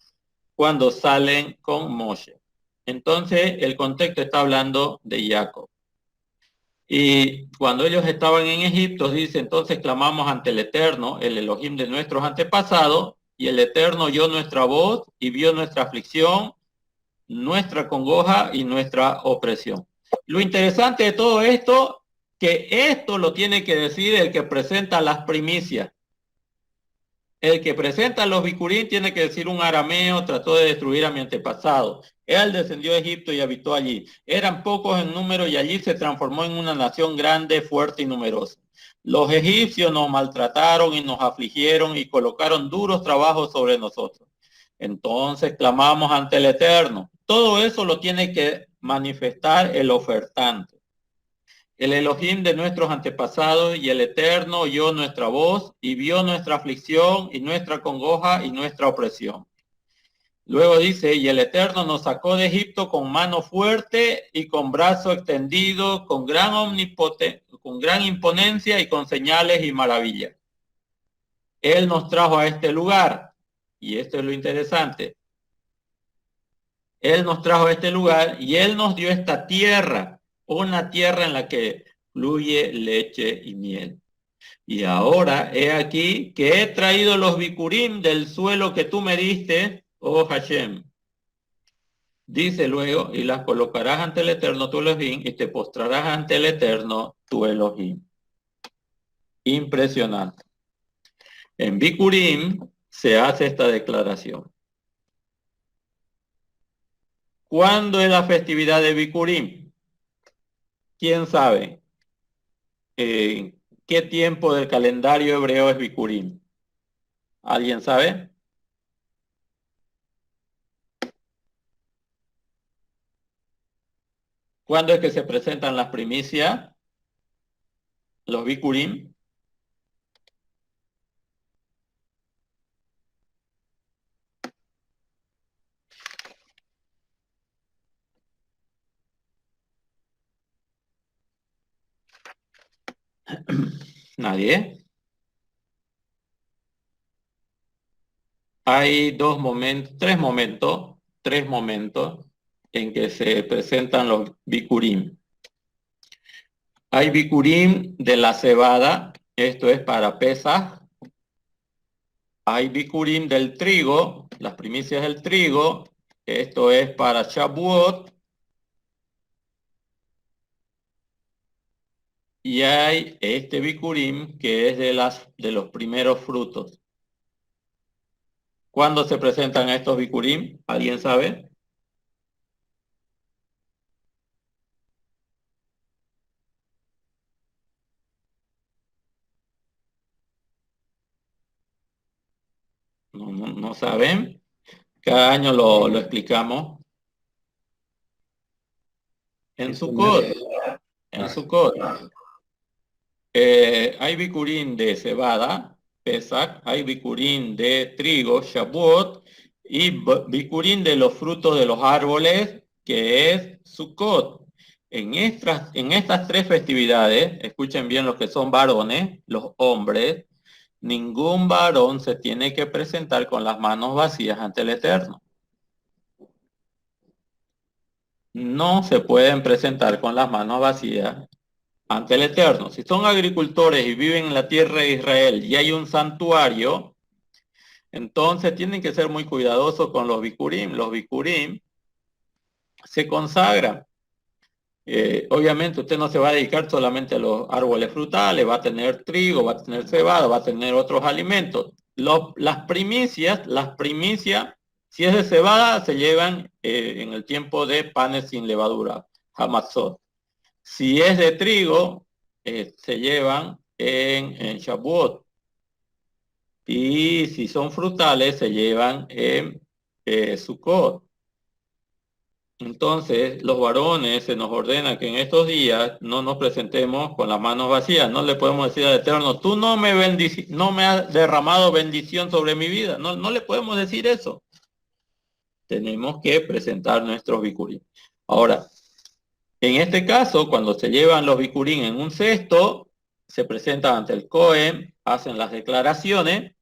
cuando salen con Moshe. Entonces, el contexto está hablando de Jacob. Y cuando ellos estaban en Egipto, dice, entonces clamamos ante el Eterno, el Elohim de nuestros antepasados, y el Eterno oyó nuestra voz y vio nuestra aflicción, nuestra congoja y nuestra opresión. Lo interesante de todo esto, que esto lo tiene que decir el que presenta las primicias. El que presenta los bicurín tiene que decir un arameo, trató de destruir a mi antepasado. Él descendió a Egipto y habitó allí. Eran pocos en número y allí se transformó en una nación grande, fuerte y numerosa. Los egipcios nos maltrataron y nos afligieron y colocaron duros trabajos sobre nosotros. Entonces clamamos ante el Eterno. Todo eso lo tiene que manifestar el ofertante. El Elohim de nuestros antepasados y el Eterno oyó nuestra voz y vio nuestra aflicción y nuestra congoja y nuestra opresión. Luego dice, y el Eterno nos sacó de Egipto con mano fuerte y con brazo extendido, con gran imponencia y con señales y maravillas. Él nos trajo a este lugar, y esto es lo interesante. Él nos trajo a este lugar y Él nos dio esta tierra, una tierra en la que fluye leche y miel. Y ahora he aquí que he traído los bicurim del suelo que tú me diste, oh Hashem. Dice luego, y las colocarás ante el Eterno tu Elohim, y te postrarás ante el Eterno tu Elohim. Impresionante. En bicurim se hace esta declaración. ¿Cuándo es la festividad de bicurim? ¿Quién sabe? ¿Qué tiempo del calendario hebreo es bicurim? ¿Alguien sabe? ¿Cuándo es que se presentan las primicias? Los bikurim. ¿Nadie? Hay tres momentos en que se presentan los bikurim. Hay bikurim de la cebada, esto es para Pesaj. Hay bikurim del trigo, las primicias del trigo, esto es para Shavuot. y hay este bikurim que es de los primeros frutos. ¿Cuándo se presentan estos bikurim? ¿Alguien sabe? No saben. Cada año lo explicamos. En Sukkot. En Sukkot. Hay bikurim de cebada, Pesach, hay bikurim de trigo, Shavuot, y bikurim de los frutos de los árboles, que es Sukkot. En estas tres festividades, escuchen bien los que son varones, los hombres, ningún varón se tiene que presentar con las manos vacías ante el Eterno. No se pueden presentar con las manos vacías ante el Eterno. Si son agricultores y viven en la tierra de Israel y hay un santuario, entonces tienen que ser muy cuidadosos con los bikurim. Los bikurim se consagran. Obviamente usted no se va a dedicar solamente a los árboles frutales, va a tener trigo, va a tener cebada, va a tener otros alimentos. Las primicias, si es de cebada, se llevan en el tiempo de panes sin levadura, hamatzot. Si es de trigo, se llevan en Shavuot. Y si son frutales, se llevan en Sukkot. Entonces, los varones se nos ordena que en estos días no nos presentemos con las manos vacías. No le podemos decir al Eterno, tú no me has derramado bendición sobre mi vida. No le podemos decir eso. Tenemos que presentar nuestros bikurim. Ahora, en este caso, cuando se llevan los bikurim en un cesto, se presentan ante el Cohen, hacen las declaraciones.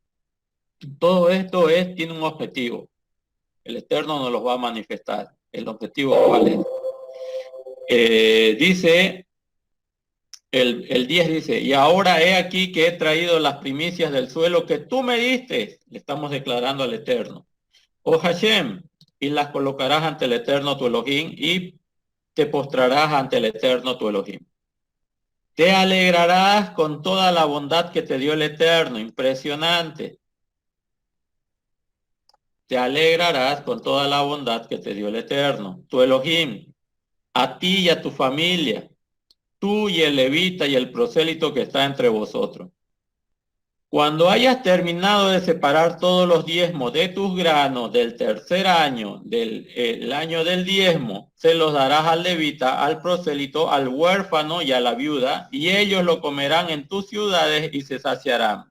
Todo esto tiene un objetivo. El Eterno nos los va a manifestar. ¿El objetivo cuál es? Dice, el 10 dice, y ahora he aquí que he traído las primicias del suelo que tú me diste. Le estamos declarando al Eterno. Oh Hashem, y las colocarás ante el Eterno tu Elohim y te postrarás ante el Eterno tu Elohim. Te alegrarás con toda la bondad que te dio el Eterno. Impresionante. Te alegrarás con toda la bondad que te dio el Eterno, tu Elohim, a ti y a tu familia, tú y el levita y el prosélito que está entre vosotros. Cuando hayas terminado de separar todos los diezmos de tus granos del tercer año, el año del diezmo, se los darás al levita, al prosélito, al huérfano y a la viuda, y ellos lo comerán en tus ciudades y se saciarán.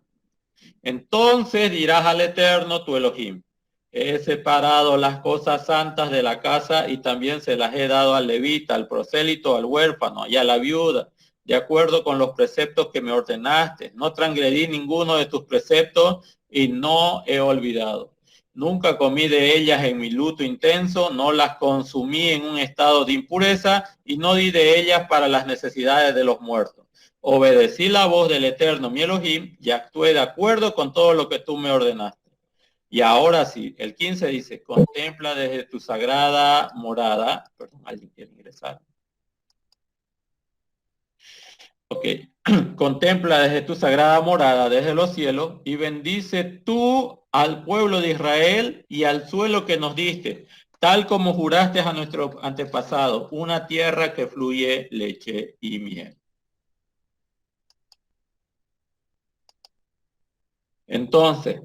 Entonces dirás al Eterno tu Elohim, he separado las cosas santas de la casa y también se las he dado al levita, al prosélito, al huérfano y a la viuda, de acuerdo con los preceptos que me ordenaste. No transgredí ninguno de tus preceptos y no he olvidado. Nunca comí de ellas en mi luto intenso, no las consumí en un estado de impureza y no di de ellas para las necesidades de los muertos. Obedecí la voz del Eterno, mi Elohim, y actué de acuerdo con todo lo que tú me ordenaste. Y ahora sí, el 15 dice, contempla desde tu sagrada morada, perdón, alguien quiere ingresar. Ok, contempla desde tu sagrada morada, desde los cielos, y bendice tú al pueblo de Israel y al suelo que nos diste, tal como juraste a nuestro antepasado, una tierra que fluye leche y miel. Entonces,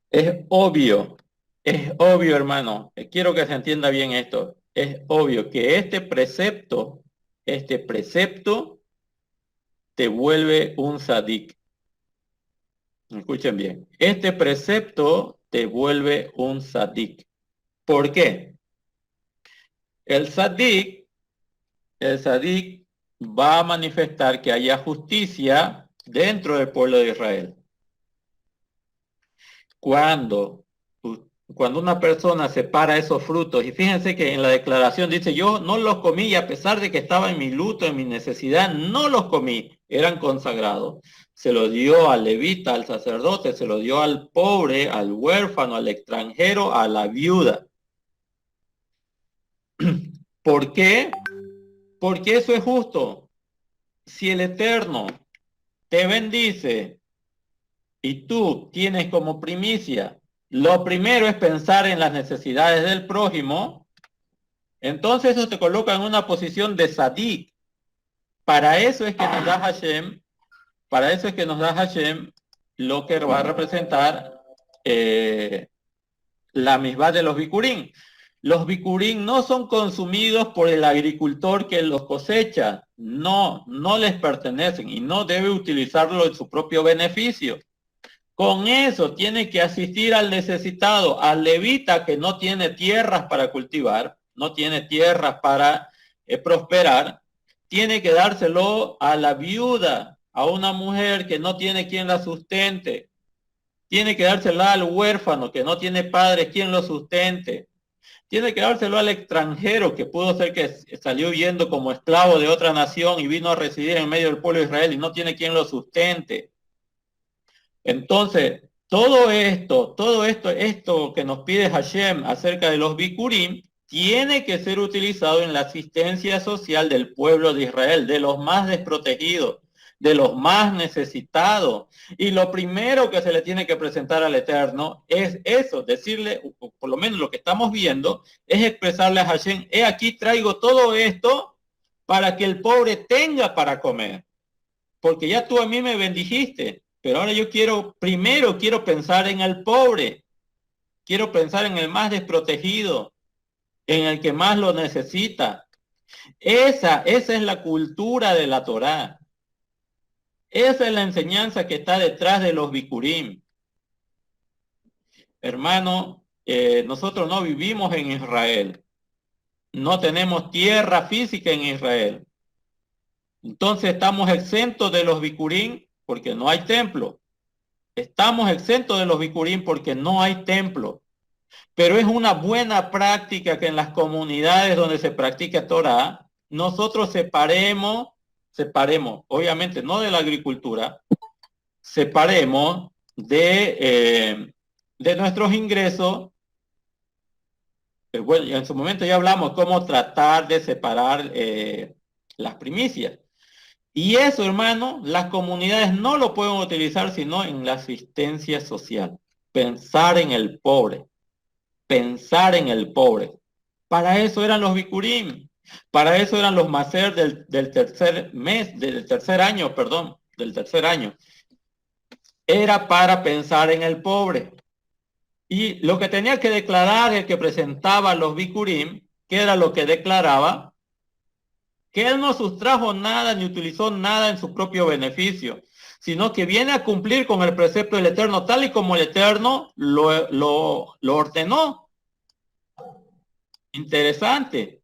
es obvio, hermano, quiero que se entienda bien esto, es obvio que este precepto te vuelve un sadik. Escuchen bien, este precepto te vuelve un sadik. ¿Por qué? El sadik va a manifestar que haya justicia dentro del pueblo de Israel. Cuando una persona separa esos frutos, y fíjense que en la declaración dice, yo no los comí y a pesar de que estaba en mi luto, en mi necesidad, no los comí, eran consagrados. Se lo dio al levita, al sacerdote, se lo dio al pobre, al huérfano, al extranjero, a la viuda. ¿Por qué? Porque eso es justo. si el Eterno te bendice y tú tienes como primicia, lo primero es pensar en las necesidades del prójimo, entonces eso te coloca en una posición de sadik. Para eso es que nos da Hashem, para eso es que nos da Hashem lo que va a representar la misma de los bikurim. Los bikurim no son consumidos por el agricultor que los cosecha, no les pertenecen y no debe utilizarlo en su propio beneficio. Con eso tiene que asistir al necesitado, al levita que no tiene tierras para cultivar, no tiene tierras para prosperar, tiene que dárselo a la viuda, a una mujer que no tiene quien la sustente, tiene que dársela al huérfano que no tiene padre quien lo sustente, tiene que dárselo al extranjero que pudo ser que salió huyendo como esclavo de otra nación y vino a residir en medio del pueblo de Israel y no tiene quien lo sustente. Entonces, todo esto que nos pide Hashem acerca de los bikurim, tiene que ser utilizado en la asistencia social del pueblo de Israel, de los más desprotegidos, de los más necesitados. Y lo primero que se le tiene que presentar al Eterno es eso, decirle, por lo menos lo que estamos viendo, es expresarle a Hashem, aquí traigo todo esto para que el pobre tenga para comer. Porque ya tú a mí me bendijiste. Pero ahora yo primero quiero pensar en el pobre, quiero pensar en el más desprotegido, en el que más lo necesita. Esa es la cultura de la Torá. Esa es la enseñanza que está detrás de los bikurim. Hermano, nosotros no vivimos en Israel. No tenemos tierra física en Israel. Entonces estamos exentos de los bikurim porque no hay templo. Estamos exentos de los bikurim porque no hay templo. Pero es una buena práctica que en las comunidades donde se practica Torah, nosotros separemos, obviamente no de la agricultura, separemos de nuestros ingresos. Bueno, en su momento ya hablamos cómo tratar de separar las primicias. Y eso, hermano, las comunidades no lo pueden utilizar sino en la asistencia social. Pensar en el pobre. Pensar en el pobre. Para eso eran los bikurim. Para eso eran los maser del tercer año. Era para pensar en el pobre. Y lo que tenía que declarar el que presentaba los bikurim, que era lo que declaraba, que él no sustrajo nada ni utilizó nada en su propio beneficio, sino que viene a cumplir con el precepto del Eterno, tal y como el Eterno lo ordenó. Interesante.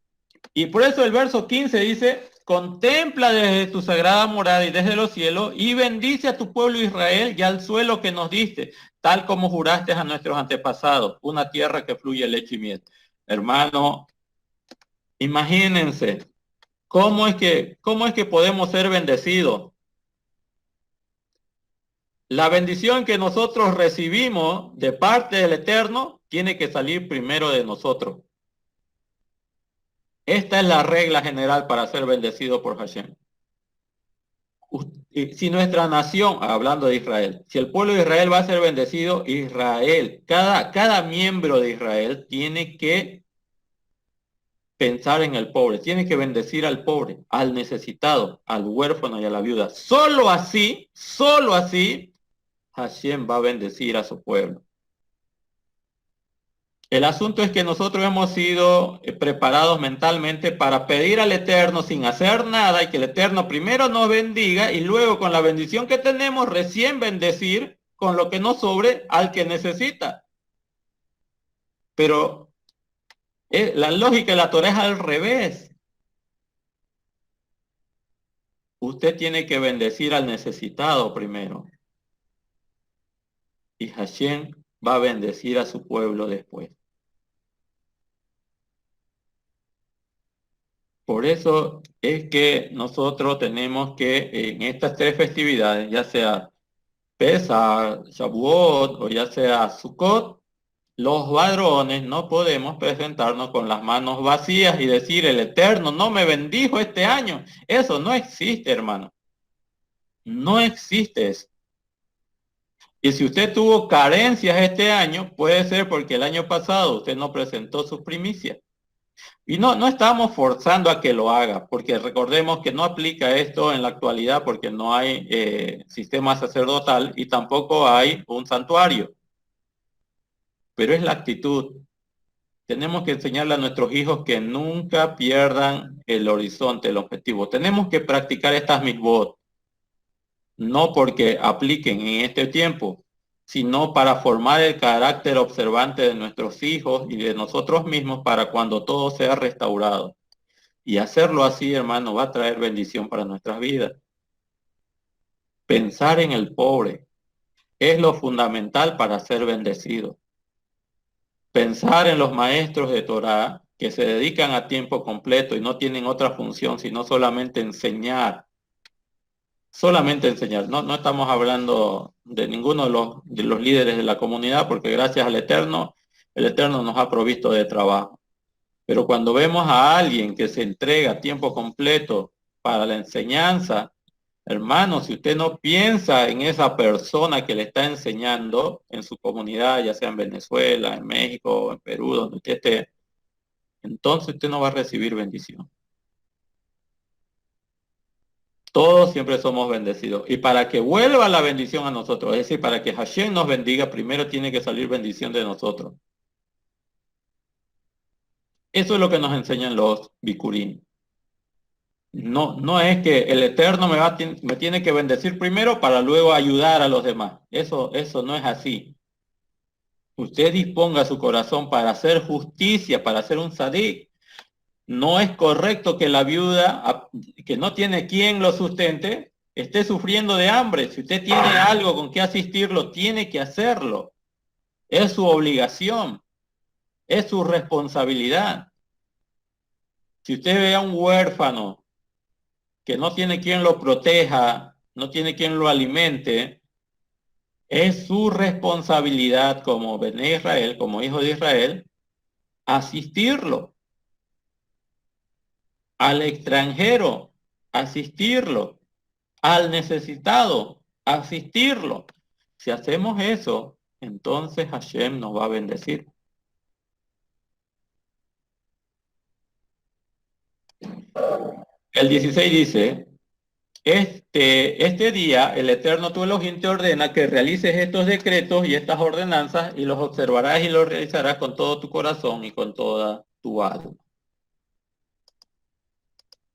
Y por eso el verso 15 dice, contempla desde tu sagrada morada y desde los cielos, y bendice a tu pueblo Israel y al suelo que nos diste, tal como juraste a nuestros antepasados, una tierra que fluye leche y miel. Hermano, imagínense, ¿cómo es que podemos ser bendecidos? La bendición que nosotros recibimos de parte del Eterno tiene que salir primero de nosotros. Esta es la regla general para ser bendecido por Hashem. Si nuestra nación, hablando de Israel, si el pueblo de Israel va a ser bendecido, Israel, cada miembro de Israel tiene que pensar en el pobre, tiene que bendecir al pobre, al necesitado, al huérfano y a la viuda. Solo así, Hashem va a bendecir a su pueblo. El asunto es que nosotros hemos sido preparados mentalmente para pedir al Eterno sin hacer nada y que el Eterno primero nos bendiga y luego con la bendición que tenemos recién bendecir con lo que nos sobre al que necesita. Pero la lógica de la Torah es al revés. Usted tiene que bendecir al necesitado primero. Y Hashem va a bendecir a su pueblo después. Por eso es que nosotros tenemos que en estas tres festividades, ya sea Pesach, Shavuot o ya sea Sukkot, Los varones no podemos presentarnos con las manos vacías y decir, el Eterno no me bendijo este año. Eso no existe, hermano. No existe eso. Y si usted tuvo carencias este año, puede ser porque el año pasado usted no presentó sus primicias. Y no estamos forzando a que lo haga, porque recordemos que no aplica esto en la actualidad porque no hay sistema sacerdotal y tampoco hay un santuario. Pero es la actitud. Tenemos que enseñarle a nuestros hijos que nunca pierdan el horizonte, el objetivo. Tenemos que practicar estas misbot, no porque apliquen en este tiempo, sino para formar el carácter observante de nuestros hijos y de nosotros mismos para cuando todo sea restaurado. Y hacerlo así, hermano, va a traer bendición para nuestras vidas. Pensar en el pobre es lo fundamental para ser bendecido. Pensar en los maestros de Torá que se dedican a tiempo completo y no tienen otra función sino solamente enseñar. Solamente enseñar. No estamos hablando de ninguno de los líderes de la comunidad porque gracias al Eterno, el Eterno nos ha provisto de trabajo. Pero cuando vemos a alguien que se entrega a tiempo completo para la enseñanza, hermano, si usted no piensa en esa persona que le está enseñando en su comunidad, ya sea en Venezuela, en México, en Perú, donde usted esté, entonces usted no va a recibir bendición. Todos siempre somos bendecidos. Y para que vuelva la bendición a nosotros, es decir, para que Hashem nos bendiga, primero tiene que salir bendición de nosotros. Eso es lo que nos enseñan los bikurim. No es que el Eterno me tiene que bendecir primero para luego ayudar a los demás. Eso no es así. Usted disponga su corazón para hacer justicia, para hacer un sadik. No es correcto que la viuda, que no tiene quien lo sustente, esté sufriendo de hambre. Si usted tiene algo con que asistirlo, tiene que hacerlo. Es su obligación, es su responsabilidad. Si usted ve a un huérfano que no tiene quien lo proteja, no tiene quien lo alimente, es su responsabilidad como Bene Israel, como hijo de Israel, asistirlo. Al extranjero, asistirlo. Al necesitado, asistirlo. Si hacemos eso, entonces Hashem nos va a bendecir. El 16 dice, este día el Eterno tu Elohim te ordena que realices estos decretos y estas ordenanzas y los observarás y los realizarás con todo tu corazón y con toda tu alma.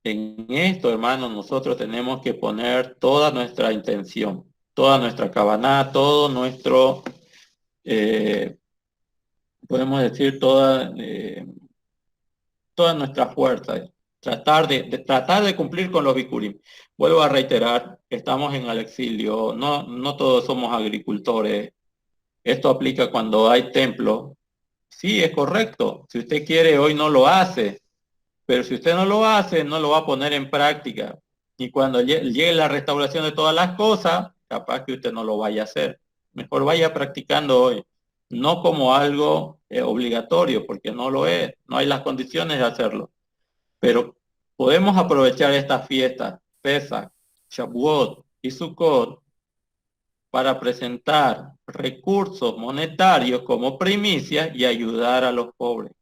En esto, hermanos, nosotros tenemos que poner toda nuestra intención, toda nuestra kavaná, todo nuestro, podemos decir, toda nuestra fuerza, tratar de cumplir con los bikurim. Vuelvo a reiterar, estamos en el exilio, no todos somos agricultores. Esto aplica cuando hay templo. Sí, es correcto. Si usted quiere, hoy no lo hace. Pero si usted no lo hace, no lo va a poner en práctica. Y cuando llegue la restauración de todas las cosas, capaz que usted no lo vaya a hacer. Mejor vaya practicando hoy. No como algo obligatorio, porque no lo es. No hay las condiciones de hacerlo. Pero podemos aprovechar estas fiestas, Pesach, Shavuot y Sukkot, para presentar recursos monetarios como primicias y ayudar a los pobres.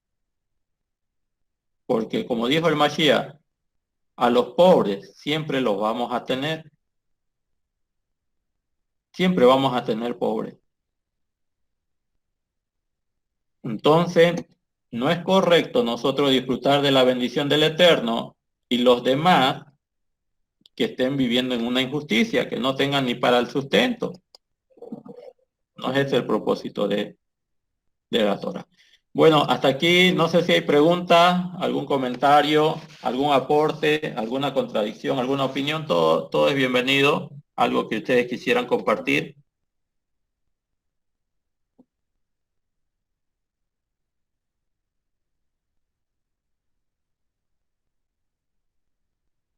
Porque como dijo el Mashiach, a los pobres siempre los vamos a tener. Siempre vamos a tener pobres. Entonces, no es correcto nosotros disfrutar de la bendición del Eterno y los demás que estén viviendo en una injusticia, que no tengan ni para el sustento. No es ese el propósito de la Torah. Bueno, hasta aquí, no sé si hay preguntas, algún comentario, algún aporte, alguna contradicción, alguna opinión, todo es bienvenido, algo que ustedes quisieran compartir.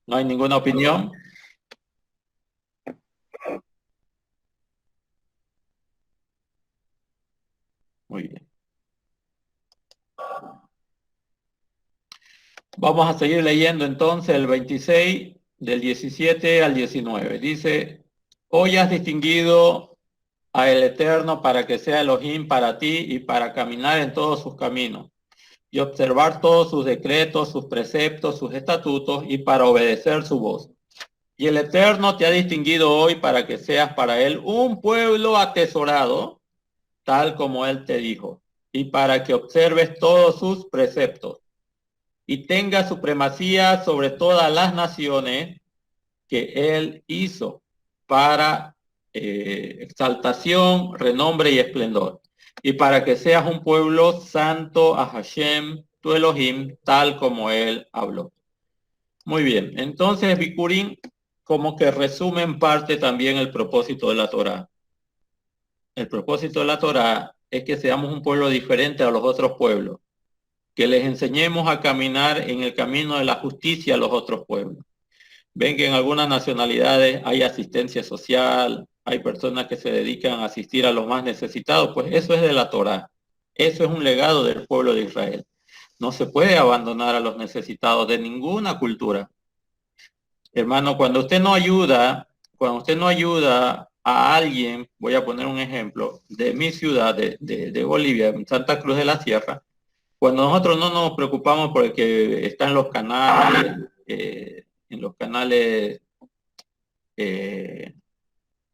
¿No hay ninguna opinión? Muy bien. Vamos a seguir leyendo entonces el 26 del 17 al 19. Dice, hoy has distinguido a el Eterno para que sea Elohim para ti y para caminar en todos sus caminos y observar todos sus decretos, sus preceptos, sus estatutos y para obedecer su voz. Y el Eterno te ha distinguido hoy para que seas para él un pueblo atesorado, tal como él te dijo, y para que observes todos sus preceptos y tenga supremacía sobre todas las naciones que él hizo para exaltación, renombre y esplendor. Y para que seas un pueblo santo a Hashem, tu Elohim, tal como él habló. Muy bien, entonces Bikurim como que resume en parte también el propósito de la Torá. El propósito de la Torá es que seamos un pueblo diferente a los otros pueblos, que les enseñemos a caminar en el camino de la justicia a los otros pueblos. Ven que en algunas nacionalidades hay asistencia social, hay personas que se dedican a asistir a los más necesitados, pues eso es de la Torá. Eso es un legado del pueblo de Israel. No se puede abandonar a los necesitados de ninguna cultura. Hermano, cuando usted no ayuda a alguien, voy a poner un ejemplo, de mi ciudad, de Bolivia, en Santa Cruz de la Sierra, cuando nosotros no nos preocupamos por el que está en los canales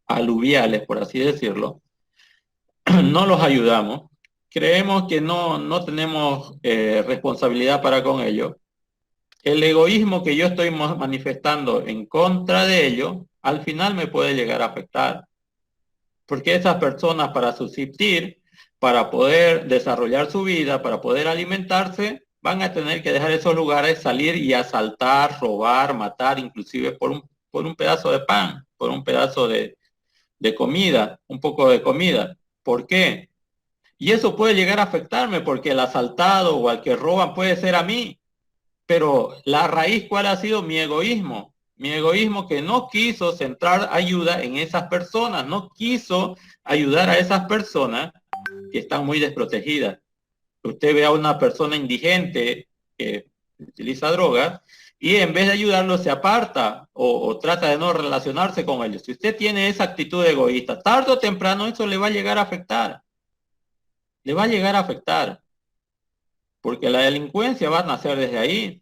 aluviales, por así decirlo, no los ayudamos, creemos que no tenemos responsabilidad para con ellos, el egoísmo que yo estoy manifestando en contra de ellos, al final me puede llegar a afectar. Porque esas personas para subsistir, para poder desarrollar su vida, para poder alimentarse, van a tener que dejar esos lugares, salir y asaltar, robar, matar, inclusive por un pedazo de pan, por un pedazo de comida, un poco de comida. ¿Por qué? Y eso puede llegar a afectarme porque el asaltado o al que roban puede ser a mí. Pero la raíz, ¿cuál ha sido? Mi egoísmo. Mi egoísmo que no quiso centrar ayuda en esas personas, no quiso ayudar a esas personas que están muy desprotegidas. Usted ve a una persona indigente que utiliza drogas y en vez de ayudarlo se aparta o trata de no relacionarse con ellos. Si usted tiene esa actitud egoísta, tarde o temprano eso le va a llegar a afectar. Le va a llegar a afectar. Porque la delincuencia va a nacer desde ahí.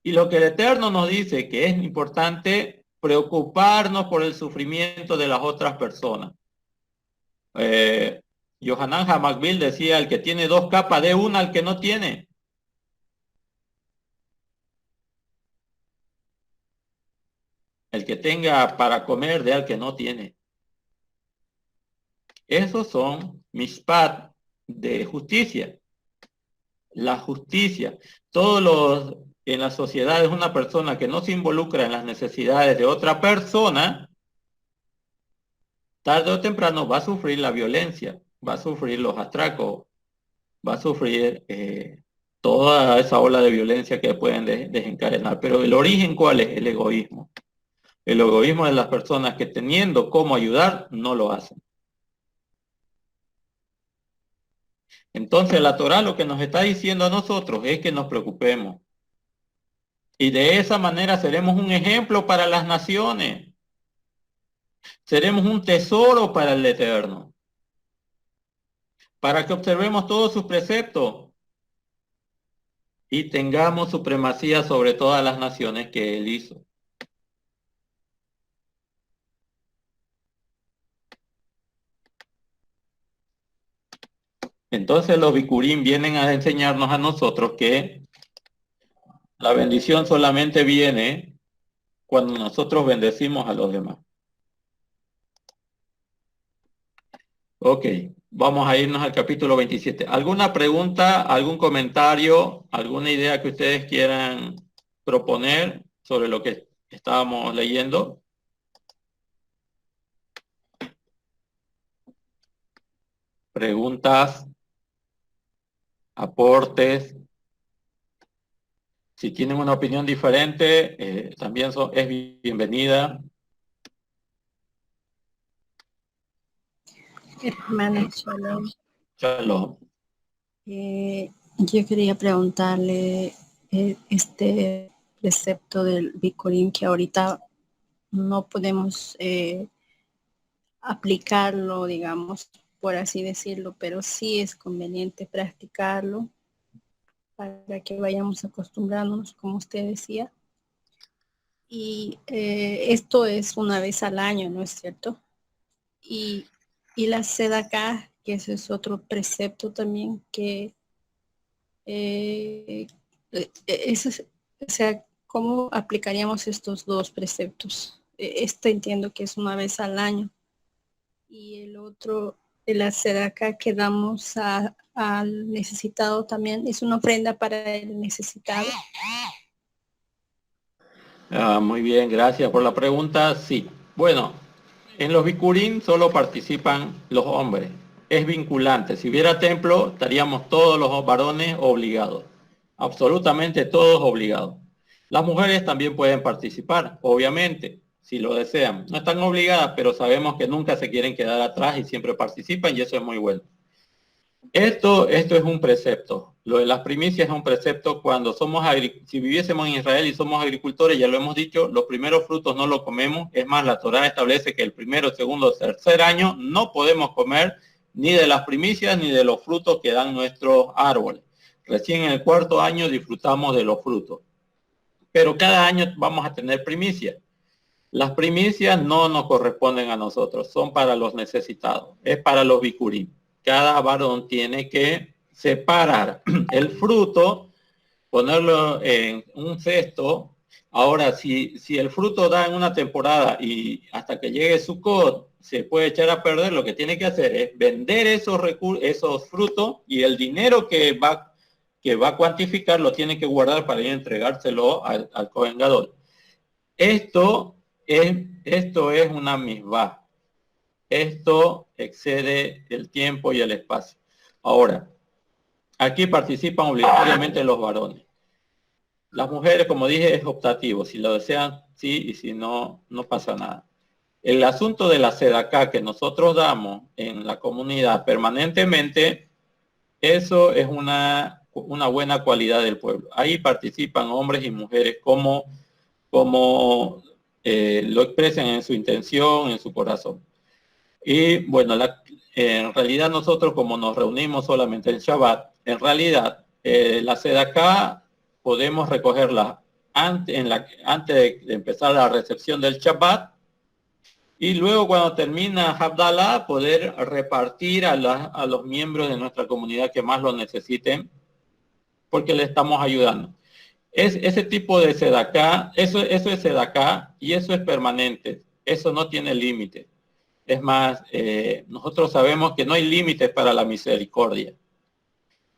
Y lo que el Eterno nos dice que es importante preocuparnos por el sufrimiento de las otras personas. Yohanan Hamakbil decía, el que tiene dos capas, dé una al que no tiene. El que tenga para comer, dé al que no tiene. Esos son mishpat de justicia. La justicia. En la sociedad es una persona que no se involucra en las necesidades de otra persona, tarde o temprano va a sufrir la violencia, va a sufrir los atracos, va a sufrir toda esa ola de violencia que pueden desencadenar. Pero el origen, ¿cuál es? El egoísmo. El egoísmo de las personas que teniendo cómo ayudar, no lo hacen. Entonces la Torá lo que nos está diciendo a nosotros es que nos preocupemos. Y de esa manera seremos un ejemplo para las naciones. Seremos un tesoro para el Eterno. Para que observemos todos sus preceptos y tengamos supremacía sobre todas las naciones que Él hizo. Entonces los Bikurim vienen a enseñarnos a nosotros que la bendición solamente viene cuando nosotros bendecimos a los demás. Ok, vamos a irnos al capítulo 27. ¿Alguna pregunta, algún comentario, alguna idea que ustedes quieran proponer sobre lo que estábamos leyendo? Preguntas, aportes. Si tienen una opinión diferente, también es bienvenida. Hermana Shalom. Shalom. Yo quería preguntarle, este precepto del Bikurim, que ahorita no podemos aplicarlo, digamos, por así decirlo, pero sí es conveniente practicarlo para que vayamos acostumbrándonos, como usted decía. Y esto es una vez al año, ¿no es cierto? Y la sedacá, que ese es otro precepto también, que eso es, o sea, ¿cómo aplicaríamos estos dos preceptos? Este entiendo que es una vez al año. Y el otro, la sedacá que damos al necesitado también, es una ofrenda para el necesitado. Muy bien, gracias por la pregunta. Sí. Bueno, en los Bikurim solo participan los hombres. Es vinculante. Si hubiera templo, estaríamos todos los varones obligados. Absolutamente todos obligados. Las mujeres también pueden participar, obviamente, si lo desean. No están obligadas, pero sabemos que nunca se quieren quedar atrás y siempre participan, y eso es muy bueno. Esto es un precepto. Lo de las primicias es un precepto cuando si viviésemos en Israel y somos agricultores, ya lo hemos dicho, los primeros frutos no los comemos. Es más, la Torá establece que el primero, segundo, tercer año no podemos comer ni de las primicias ni de los frutos que dan nuestros árboles. Recién en el cuarto año disfrutamos de los frutos. Pero cada año vamos a tener primicias. Las primicias no nos corresponden a nosotros, son para los necesitados, es para los bikurim. Cada varón tiene que separar el fruto, ponerlo en un cesto. Ahora, si el fruto da en una temporada y hasta que llegue Sukkot se puede echar a perder, lo que tiene que hacer es vender esos frutos, y el dinero que va a cuantificar lo tiene que guardar para ir a entregárselo al Kohen Gadol. Esto es una misvá. Esto excede el tiempo y el espacio. Ahora, aquí participan obligatoriamente los varones. Las mujeres, como dije, es optativo. Si lo desean, sí, y si no, no pasa nada. El asunto de la sedacá que nosotros damos en la comunidad permanentemente, eso es una buena cualidad del pueblo. Ahí participan hombres y mujeres como lo expresan en su intención, en su corazón. Y bueno, en realidad nosotros, como nos reunimos solamente en Shabbat, en realidad la sedacá podemos recogerla antes de empezar la recepción del Shabbat, y luego cuando termina Havdalah poder repartir a los miembros de nuestra comunidad que más lo necesiten, porque le estamos ayudando. Ese tipo de sedacá, eso es sedacá, y eso es permanente, eso no tiene límite. Es más, nosotros sabemos que no hay límites para la misericordia,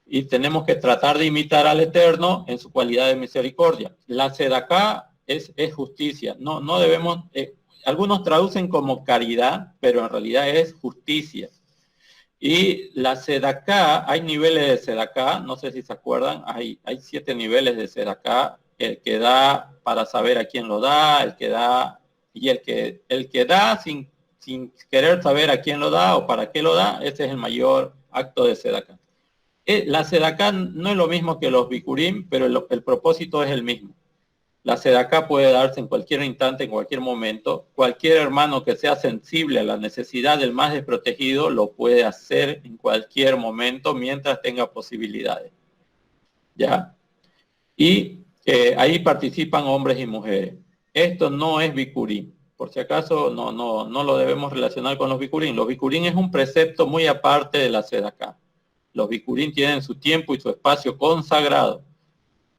y tenemos que tratar de imitar al Eterno en su cualidad de misericordia. La sedacá es justicia, no debemos, algunos traducen como caridad, pero en realidad es justicia. Y la sedacá, hay niveles de sedacá, no sé si se acuerdan, hay 7 niveles de sedacá: el que da para saber a quién lo da, el que da, y el que da sin querer saber a quién lo da o para qué lo da. Ese es el mayor acto de sedacá. La sedacá no es lo mismo que los bikurim, pero el propósito es el mismo. La sedacá puede darse en cualquier instante, en cualquier momento. Cualquier hermano que sea sensible a la necesidad del más desprotegido lo puede hacer en cualquier momento mientras tenga posibilidades. ¿Ya? Y ahí participan hombres y mujeres. Esto no es bikurim. Por si acaso no lo debemos relacionar con los bikurim. Los bikurim es un precepto muy aparte de la sedacá. Los bikurim tienen su tiempo y su espacio consagrado,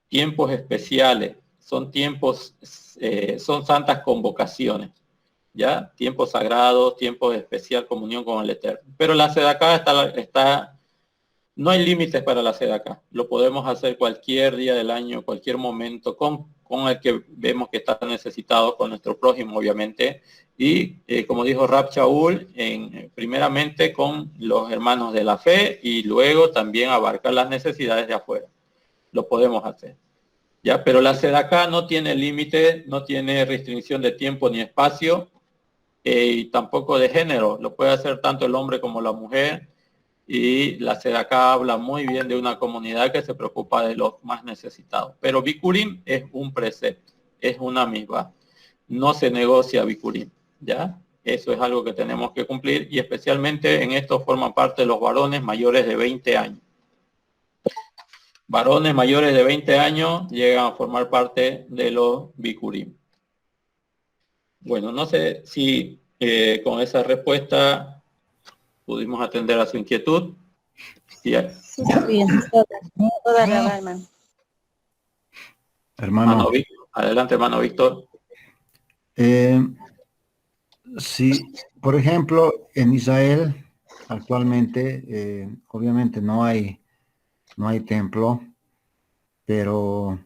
tiempos especiales. Son tiempos, son santas convocaciones, ¿ya? Tiempos sagrados, tiempos de especial comunión con el Eterno. Pero la sedacá no hay límites para la sedacá. Lo podemos hacer cualquier día del año, cualquier momento, con el que vemos que está necesitado, con nuestro prójimo, obviamente. Y como dijo Rab Shaul, primeramente con los hermanos de la fe, y luego también abarcar las necesidades de afuera. Lo podemos hacer. ¿Ya? Pero la sedacá no tiene límite, no tiene restricción de tiempo ni espacio, y tampoco de género. Lo puede hacer tanto el hombre como la mujer. Y la SEDACA habla muy bien de una comunidad que se preocupa de los más necesitados. Pero Bikurim es un precepto, es una misma. No se negocia Bikurim, ¿ya? Eso es algo que tenemos que cumplir y especialmente en esto forman parte los varones mayores de 20 años. Varones mayores de 20 años llegan a formar parte de los Bikurim. Bueno, no sé si con esa respuesta pudimos atender a su inquietud. Sí, Sí, está bien. Toda la hermano. Hermano, adelante, hermano Víctor. si, por ejemplo, en Israel actualmente, obviamente no hay templo, pero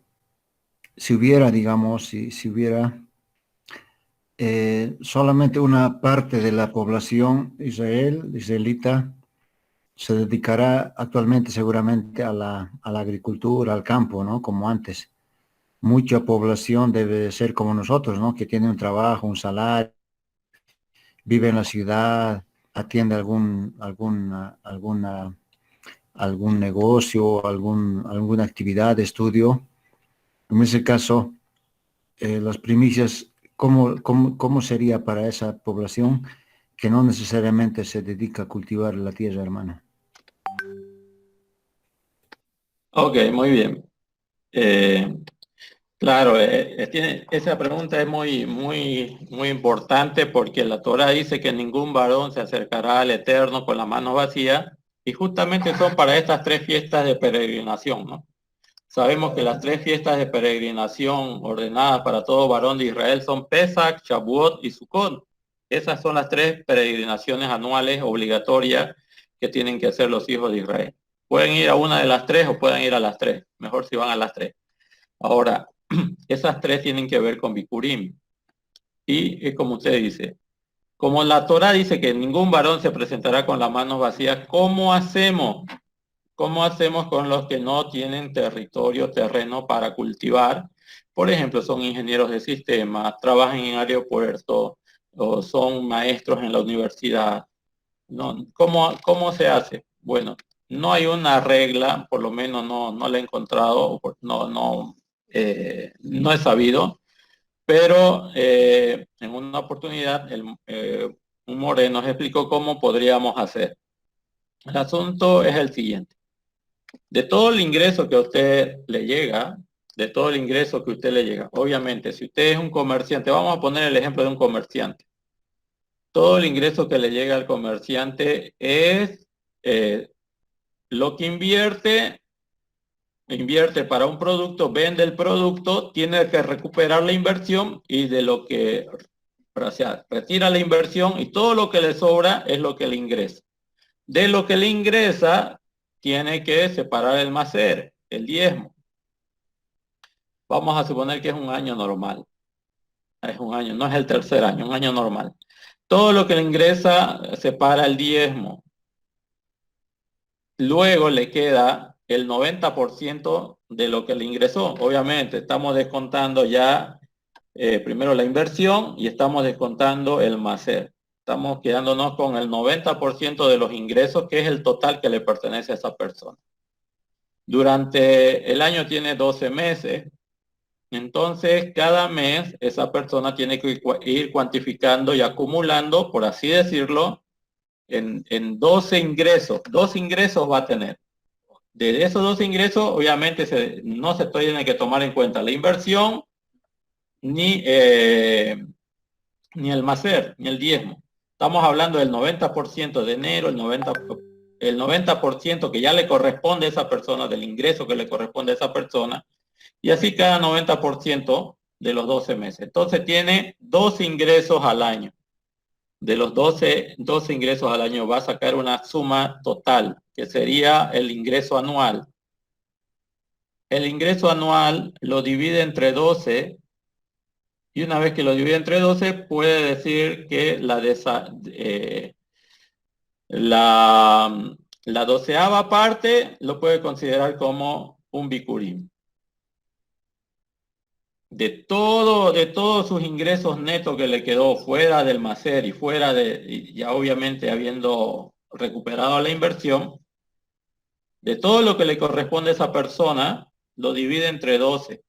si hubiera, digamos, si hubiera solamente una parte de la población israelita se dedicará actualmente seguramente a la agricultura, al campo, ¿no? Como antes. Mucha población debe ser como nosotros, ¿no? Que tiene un trabajo, un salario, vive en la ciudad, atiende algún negocio, alguna actividad de estudio. En ese caso, las primicias, ¿cómo sería para esa población que no necesariamente se dedica a cultivar la tierra, hermano? Ok, muy bien. Claro, esa pregunta es muy importante porque la Torah dice que ningún varón se acercará al Eterno con la mano vacía y justamente son para estas 3 fiestas de peregrinación, ¿no? Sabemos que las 3 fiestas de peregrinación ordenadas para todo varón de Israel son Pesach, Shavuot y Sukkot. Esas son las 3 peregrinaciones anuales obligatorias que tienen que hacer los hijos de Israel. Pueden ir a una de las 3 o pueden ir a las 3. Mejor si van a las 3. Ahora, esas 3 tienen que ver con Bikurim. Y es como usted dice, como la Torah dice que ningún varón se presentará con las manos vacías, ¿cómo hacemos? ¿Cómo hacemos con los que no tienen terreno para cultivar? Por ejemplo, son ingenieros de sistemas, trabajan en aeropuertos o son maestros en la universidad. No, ¿cómo se hace? Bueno, no hay una regla, por lo menos no la he encontrado, no he sabido, pero en una oportunidad un moreno nos explicó cómo podríamos hacer. El asunto es el siguiente. De todo el ingreso que a usted le llega, obviamente, si usted es un comerciante, vamos a poner el ejemplo de un comerciante. Todo el ingreso que le llega al comerciante es lo que invierte para un producto, vende el producto, tiene que recuperar la inversión y de lo que, o sea, retira la inversión y todo lo que le sobra es lo que le ingresa. De lo que le ingresa, tiene que separar el macer, el diezmo. Vamos a suponer que es un año normal. Es un año, no es el tercer año, un año normal. Todo lo que le ingresa separa el diezmo. Luego le queda el 90% de lo que le ingresó. Obviamente, estamos descontando ya primero la inversión y estamos descontando el macer. Estamos quedándonos con el 90% de los ingresos, que es el total que le pertenece a esa persona. Durante el año tiene 12 meses. Entonces, cada mes esa persona tiene que ir cuantificando y acumulando, por así decirlo, en 12 ingresos. 12 ingresos va a tener. De esos 12 ingresos, obviamente, no se tiene que tomar en cuenta la inversión, ni el macer, ni el diezmo. Estamos hablando del 90% de enero, el 90% que ya le corresponde a esa persona, del ingreso que le corresponde a esa persona, y así cada 90% de los 12 meses. Entonces tiene 12 ingresos al año. De los 12 ingresos al año va a sacar una suma total, que sería el ingreso anual. El ingreso anual lo divide entre 12 y una vez que lo divide entre 12 puede decir que la 12ª parte lo puede considerar como un bikurim. De todos sus ingresos netos que le quedó fuera del macer y fuera de, ya obviamente habiendo recuperado la inversión, de todo lo que le corresponde a esa persona, lo divide entre 12.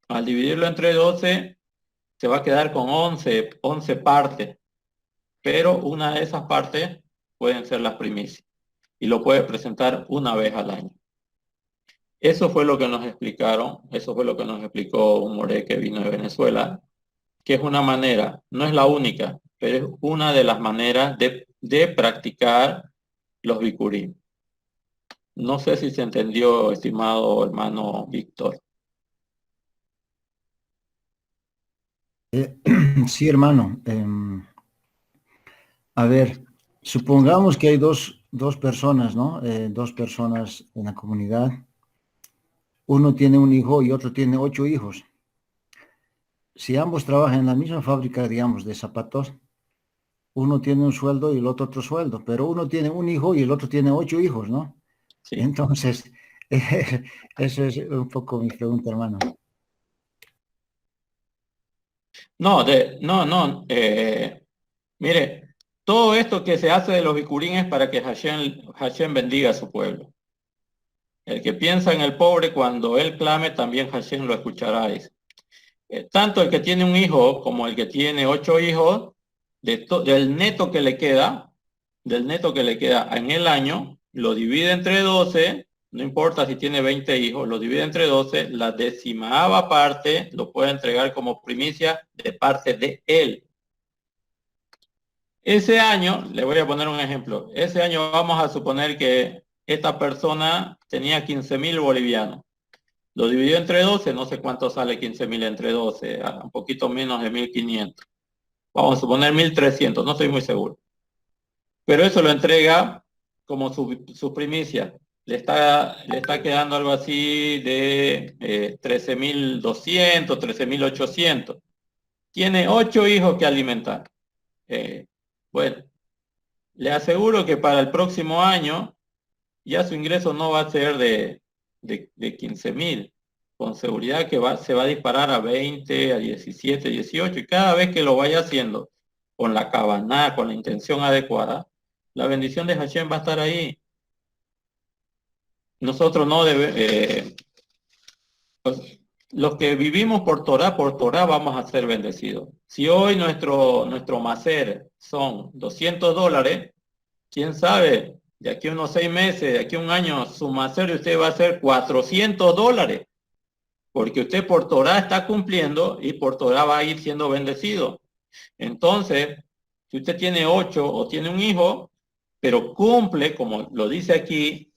Al dividirlo entre 12, se va a quedar con 11 partes, pero una de esas partes pueden ser las primicias y lo puede presentar una vez al año. Eso fue lo que nos explicaron, eso fue lo que nos explicó un moré que vino de Venezuela, que es una manera, no es la única, pero es una de las maneras de practicar los bikurim. No sé si se entendió, estimado hermano Víctor. Sí, hermano. A ver, supongamos que hay dos personas, ¿no? Dos personas en la comunidad. Uno tiene un hijo y otro tiene 8 hijos. Si ambos trabajan en la misma fábrica, digamos, de zapatos, uno tiene un sueldo y el otro sueldo, pero uno tiene un hijo y el otro tiene 8 hijos, ¿no? Sí. Entonces, eso es un poco mi pregunta, hermano. No, mire, todo esto que se hace de los bikurim es para que Hashem bendiga a su pueblo. El que piensa en el pobre, cuando él clame, también Hashem lo escuchará. Tanto el que tiene un hijo como el que tiene 8 hijos, del neto que le queda en el año, lo divide entre 12, no importa si tiene 20 hijos, lo divide entre 12, la 10ª parte lo puede entregar como primicia de parte de él. Ese año, le voy a poner un ejemplo, ese año vamos a suponer que esta persona tenía 15.000 bolivianos. Lo dividió entre 12, no sé cuánto sale 15.000 entre 12, un poquito menos de 1.500. Vamos a suponer 1.300, no estoy muy seguro. Pero eso lo entrega como su primicia. Le está quedando algo así de 13.200, 13.800. Tiene 8 hijos que alimentar. Bueno, le aseguro que para el próximo año ya su ingreso no va a ser de 15.000. Con seguridad que se va a disparar a 20, a 17, 18. Y cada vez que lo vaya haciendo con la cabana, con la intención adecuada, la bendición de Hashem va a estar ahí. Nosotros no debemos... los que vivimos por Torah vamos a ser bendecidos. Si hoy nuestro macer son $200, quién sabe, de aquí a unos 6 meses, de aquí a un año, su macer de usted va a ser $400, porque usted por Torah está cumpliendo y por Torah va a ir siendo bendecido. Entonces, si usted tiene 8 o tiene un hijo, pero cumple, como lo dice aquí,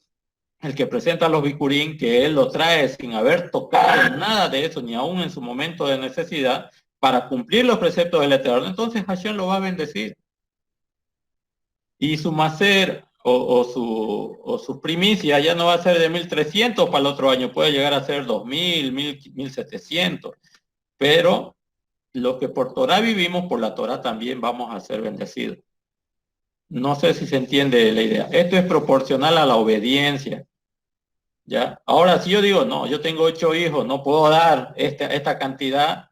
el que presenta los bikurim, que él lo trae sin haber tocado nada de eso, ni aún en su momento de necesidad, para cumplir los preceptos del Eterno, entonces Hashem lo va a bendecir. Y su macer o su primicia ya no va a ser de 1.300 para el otro año, puede llegar a ser 2.000, 1.700. Pero los que por Torah vivimos, por la Torah también vamos a ser bendecidos. No sé si se entiende la idea. Esto es proporcional a la obediencia. ¿Ya? Ahora, si yo digo, no, yo tengo 8 hijos, no puedo dar esta cantidad,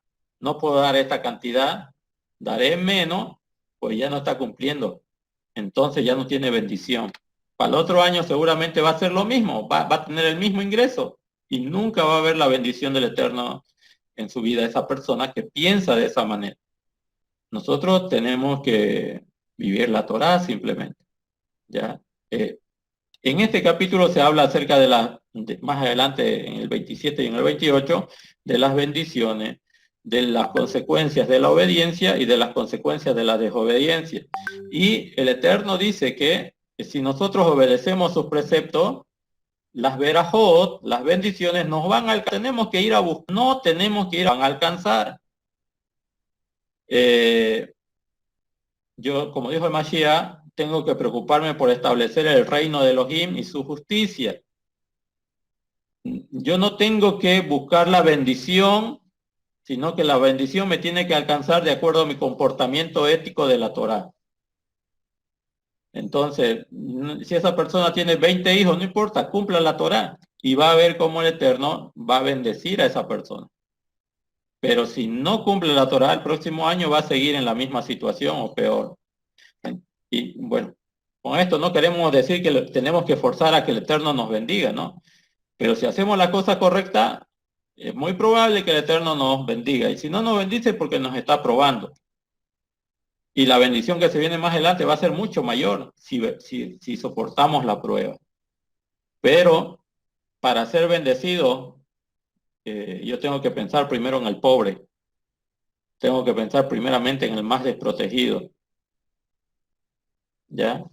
daré menos, pues ya no está cumpliendo. Entonces ya no tiene bendición. Para el otro año seguramente va a ser lo mismo, va a tener el mismo ingreso y nunca va a haber la bendición del Eterno en su vida esa persona que piensa de esa manera. Nosotros tenemos que vivir la Torá simplemente. ¿Ya? En este capítulo se habla acerca más adelante en el 27 y en el 28, de las bendiciones, de las consecuencias de la obediencia y de las consecuencias de la desobediencia. Y el Eterno dice que si nosotros obedecemos sus preceptos, las verajot, las bendiciones nos van a alcanzar. Tenemos que ir a buscar, no tenemos que ir a alcanzar. Yo, como dijo el Mashiach, tengo que preocuparme por establecer el reino de Elohim y su justicia. Yo no tengo que buscar la bendición, sino que la bendición me tiene que alcanzar de acuerdo a mi comportamiento ético de la Torá. Entonces, si esa persona tiene 20 hijos, no importa, cumpla la Torá y va a ver cómo el Eterno va a bendecir a esa persona. Pero si no cumple la Torá, el próximo año va a seguir en la misma situación o peor. Y bueno, Con esto no queremos decir que tenemos que forzar a que el Eterno nos bendiga, ¿no? Pero si hacemos la cosa correcta, es muy probable que el Eterno nos bendiga. Y si no nos bendice, porque nos está probando. Y la bendición que se viene más adelante va a ser mucho mayor si soportamos la prueba. Pero para ser bendecido, yo tengo que pensar primero en el pobre. Tengo que pensar primeramente en el más desprotegido. ¿Ya?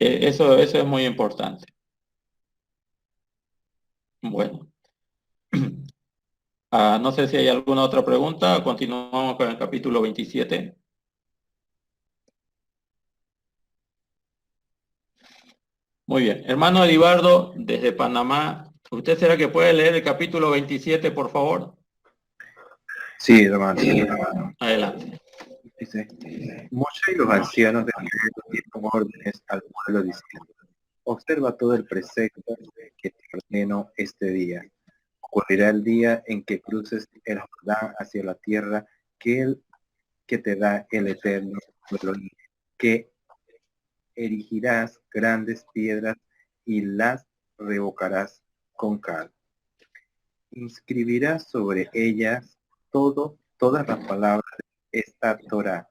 Eso es muy importante. Bueno. No sé si hay alguna otra pregunta. Continuamos con el capítulo 27. Muy bien. Hermano Edibardo, desde Panamá, ¿usted será que puede leer el capítulo 27, por favor? Sí, hermano. Adelante. Dice, Moshe y los ancianos de Israel dieron órdenes al pueblo diciendo, observa todo el precepto que te ordeno este día. Ocurrirá el día en que cruces el Jordán hacia la tierra que te da el Eterno, que erigirás grandes piedras y las revocarás con cal. Inscribirás sobre ellas todas las palabras de esta Torah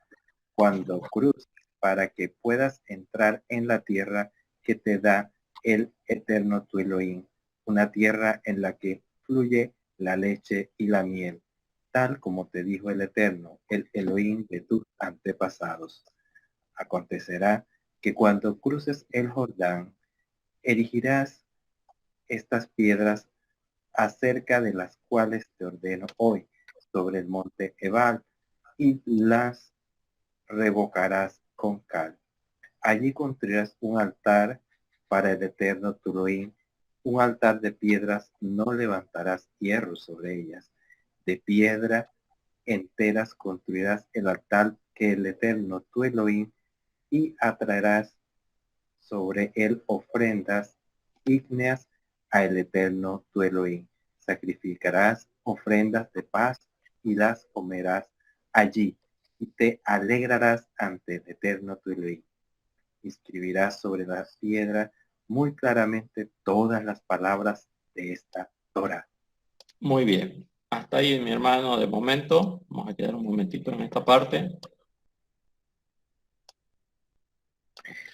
cuando cruces, para que puedas entrar en la tierra que te da el Eterno tu Elohim, una tierra en la que fluye la leche y la miel, tal como te dijo el Eterno, el Elohim de tus antepasados. Acontecerá que cuando cruces el Jordán, erigirás estas piedras acerca de las cuales te ordeno hoy, sobre el monte Ebal, y las revocarás con cal. Allí construirás un altar para el Eterno tu Elohim, un altar de piedras, no levantarás hierro sobre ellas. De piedra enteras construirás el altar que el Eterno tu Elohim, y atraerás sobre él ofrendas ígneas al Eterno tu Elohim. Sacrificarás ofrendas de paz y las comerás allí, y te alegrarás ante el Eterno tu Elohim. Escribirás sobre las piedras muy claramente todas las palabras de esta Torah. Muy bien. Hasta ahí, mi hermano, de momento. Vamos a quedar un momentito en esta parte.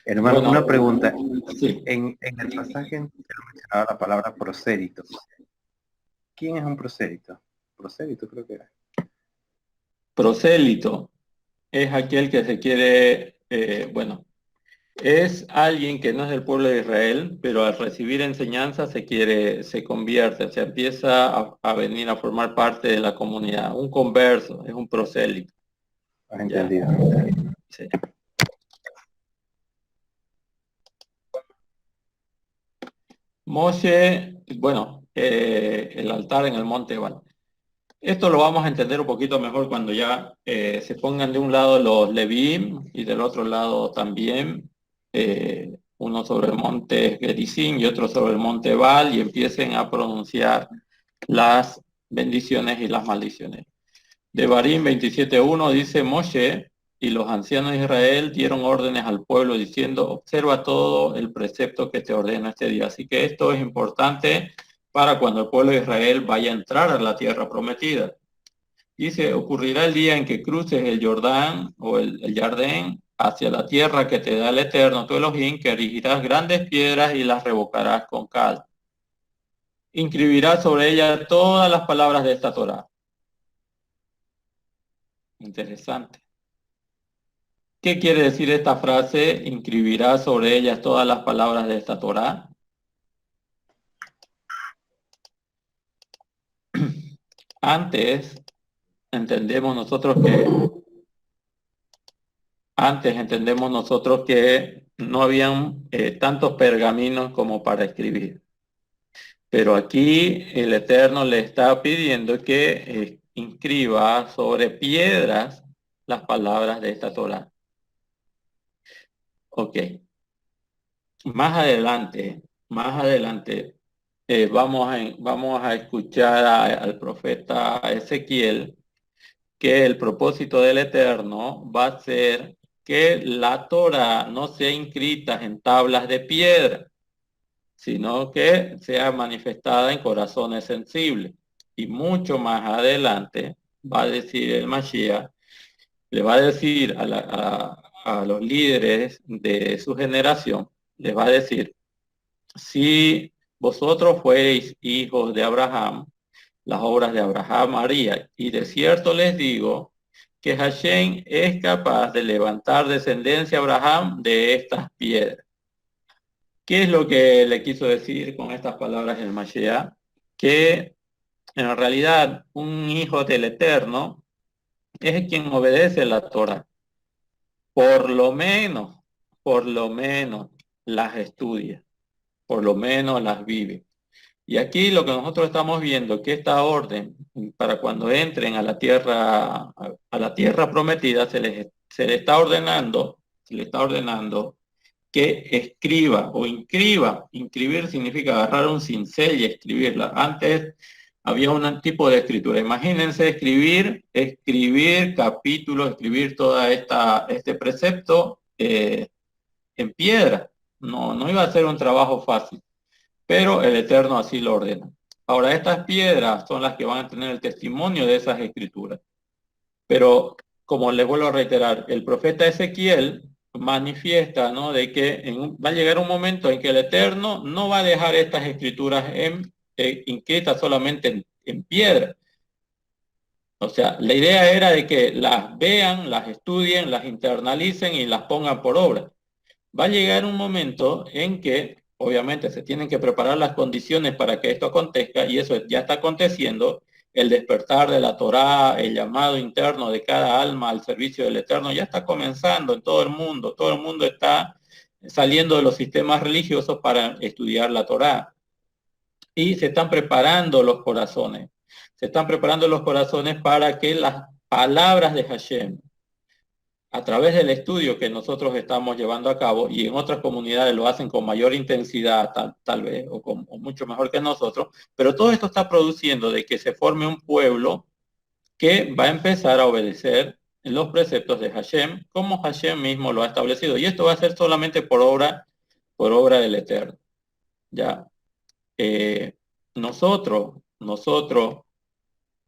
Hermano, Bueno, una pregunta. Sí. En el pasaje mencionaba la palabra prosélito. ¿Quién es un prosélito? Prosélito creo que era. Prosélito es aquel que se quiere, es alguien que no es del pueblo de Israel, pero al recibir enseñanza se convierte, se empieza a venir a formar parte de la comunidad. Un converso, es un prosélito. ¿Has entendido? Sí. Moshe, el altar en el monte Ebal. Esto lo vamos a entender un poquito mejor cuando ya se pongan de un lado los Levíim y del otro lado también, uno sobre el monte Gerizim y otro sobre el monte Ebal, y empiecen a pronunciar las bendiciones y las maldiciones. Devarim 27.1 dice, Moshe y los ancianos de Israel dieron órdenes al pueblo diciendo, observa todo el precepto que te ordeno este día. Así que esto es importante para cuando el pueblo de Israel vaya a entrar a la tierra prometida. Dice, ocurrirá el día en que cruces el Jordán o el Jardín hacia la tierra que te da el Eterno tu Elohim, que erigirás grandes piedras y las revocarás con cal. Inscribirás sobre ella todas las palabras de esta Torah. Interesante. ¿Qué quiere decir esta frase? Inscribirá sobre ellas todas las palabras de esta Torá. Antes entendemos nosotros que no habían tantos pergaminos como para escribir. Pero aquí el Eterno le está pidiendo que inscriba sobre piedras las palabras de esta Torá. Ok. Más adelante, vamos a escuchar al profeta Ezequiel que el propósito del Eterno va a ser que la Torah no sea inscrita en tablas de piedra, sino que sea manifestada en corazones sensibles. Y mucho más adelante va a decir el Mashiach, le va a decir a los líderes de su generación, les va a decir, si vosotros fuereis hijos de Abraham, las obras de Abraham haría. Y de cierto les digo que Hashem es capaz de levantar descendencia a Abraham de estas piedras. ¿Qué es lo que le quiso decir con estas palabras el Mashiach? Que en realidad un hijo del Eterno es quien obedece la Torah. Por lo menos las estudia, por lo menos las vive. Y aquí lo que nosotros estamos viendo, que esta orden, para cuando entren a la tierra prometida, se le está ordenando que escriba o inscriba. Inscribir significa agarrar un cincel y escribirla. Antes había un tipo de escritura. Imagínense escribir capítulos, escribir toda este precepto en piedra. No iba a ser un trabajo fácil, pero el Eterno así lo ordena. Ahora, estas piedras son las que van a tener el testimonio de esas escrituras. Pero, como les vuelvo a reiterar, el profeta Ezequiel manifiesta, ¿no?, de que va a llegar un momento en que el Eterno no va a dejar estas escrituras inscritas solamente en piedra. O sea, la idea era de que las vean, las estudien, las internalicen y las pongan por obra. Va a llegar un momento en que, obviamente, se tienen que preparar las condiciones para que esto acontezca, y eso ya está aconteciendo. El despertar de la Torá, el llamado interno de cada alma al servicio del Eterno, ya está comenzando en todo el mundo. Todo el mundo está saliendo de los sistemas religiosos para estudiar la Torá. Y se están preparando los corazones. Se están preparando los corazones para que las palabras de Hashem, a través del estudio que nosotros estamos llevando a cabo, y en otras comunidades lo hacen con mayor intensidad, tal vez, o mucho mejor que nosotros, pero todo esto está produciendo de que se forme un pueblo que va a empezar a obedecer los preceptos de Hashem, como Hashem mismo lo ha establecido. Y esto va a ser solamente por obra del Eterno. Ya. Nosotros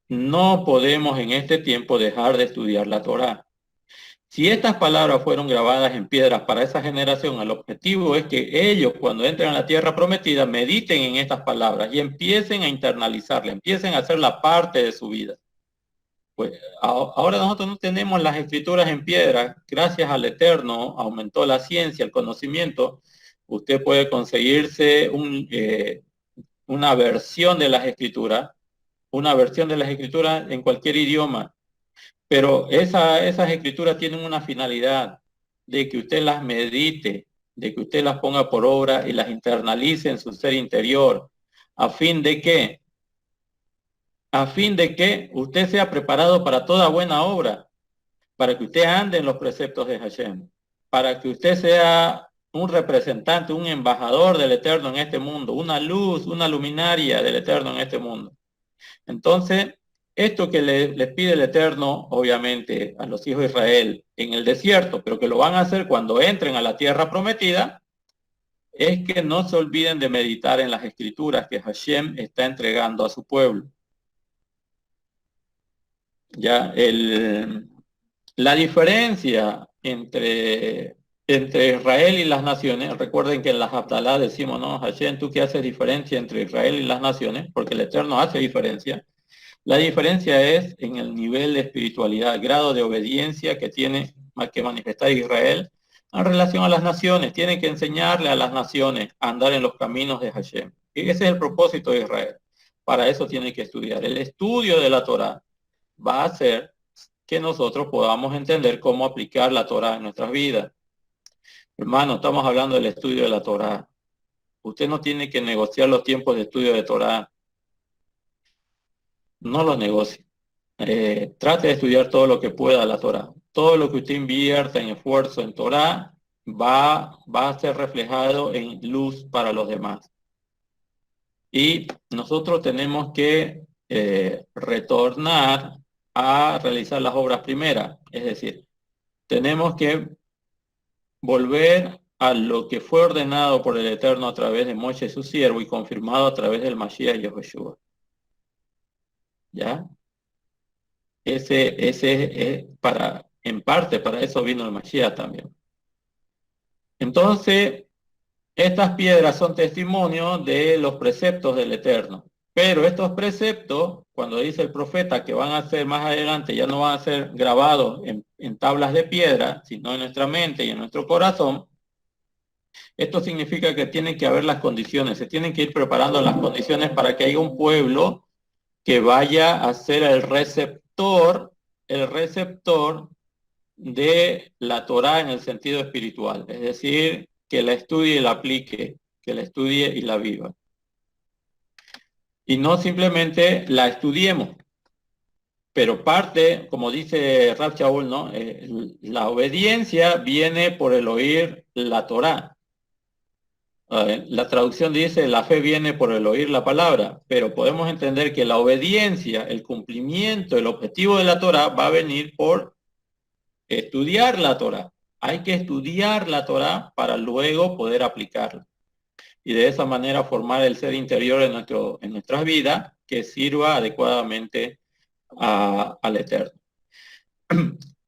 no podemos en este tiempo dejar de estudiar la Torá. Si estas palabras fueron grabadas en piedras para esa generación, el objetivo es que ellos, cuando entren a la tierra prometida, mediten en estas palabras y empiecen a internalizarlas, empiecen a hacerla parte de su vida. Pues ahora nosotros no tenemos las escrituras en piedra. Gracias al Eterno aumentó la ciencia, el conocimiento. Usted puede conseguirse una versión de las escrituras, en cualquier idioma. Pero esas escrituras tienen una finalidad de que usted las medite, de que usted las ponga por obra y las internalice en su ser interior, a fin de que usted sea preparado para toda buena obra, para que usted ande en los preceptos de Hashem, para que usted sea un representante, un embajador del Eterno en este mundo, una luz, una luminaria del Eterno en este mundo. Entonces, esto que les pide el Eterno, obviamente, a los hijos de Israel en el desierto, pero que lo van a hacer cuando entren a la tierra prometida, es que no se olviden de meditar en las escrituras que Hashem está entregando a su pueblo. Ya, la diferencia entre Israel y las naciones, recuerden que en las Abdalá decimos, no, Hashem, tú que haces diferencia entre Israel y las naciones, porque el Eterno hace diferencia. La diferencia es en el nivel de espiritualidad, el grado de obediencia que tiene que manifestar Israel en relación a las naciones. Tiene que enseñarle a las naciones a andar en los caminos de Hashem. Y ese es el propósito de Israel. Para eso tiene que estudiar. El estudio de la Torá va a hacer que nosotros podamos entender cómo aplicar la Torá en nuestras vidas. Hermano, estamos hablando del estudio de la Torá. Usted no tiene que negociar los tiempos de estudio de Torá. No lo negocie. Trate de estudiar todo lo que pueda la Torá. Todo lo que usted invierta en esfuerzo en Torá va a ser reflejado en luz para los demás. Y nosotros tenemos que retornar a realizar las obras primeras. Es decir, tenemos que volver a lo que fue ordenado por el Eterno a través de Moshe su siervo y confirmado a través del Mashiach Yehoshua. ¿Ya? Ese es en parte, para eso vino el Mashiach también. Entonces, estas piedras son testimonio de los preceptos del Eterno. Pero estos preceptos, cuando dice el profeta que van a ser más adelante, ya no van a ser grabados en tablas de piedra, sino en nuestra mente y en nuestro corazón, esto significa que tienen que haber las condiciones, se tienen que ir preparando las condiciones para que haya un pueblo que vaya a ser el receptor de la Torá en el sentido espiritual, es decir, que la estudie y la aplique, que la estudie y la viva. Y no simplemente la estudiemos, pero parte, como dice Rav Shaul, ¿no? La obediencia viene por el oír la Torá. La traducción dice, la fe viene por el oír la palabra, pero podemos entender que la obediencia, el cumplimiento, el objetivo de la Torá va a venir por estudiar la Torá. Hay que estudiar la Torá para luego poder aplicarla. Y de esa manera formar el ser interior en nuestras vidas que sirva adecuadamente al Eterno.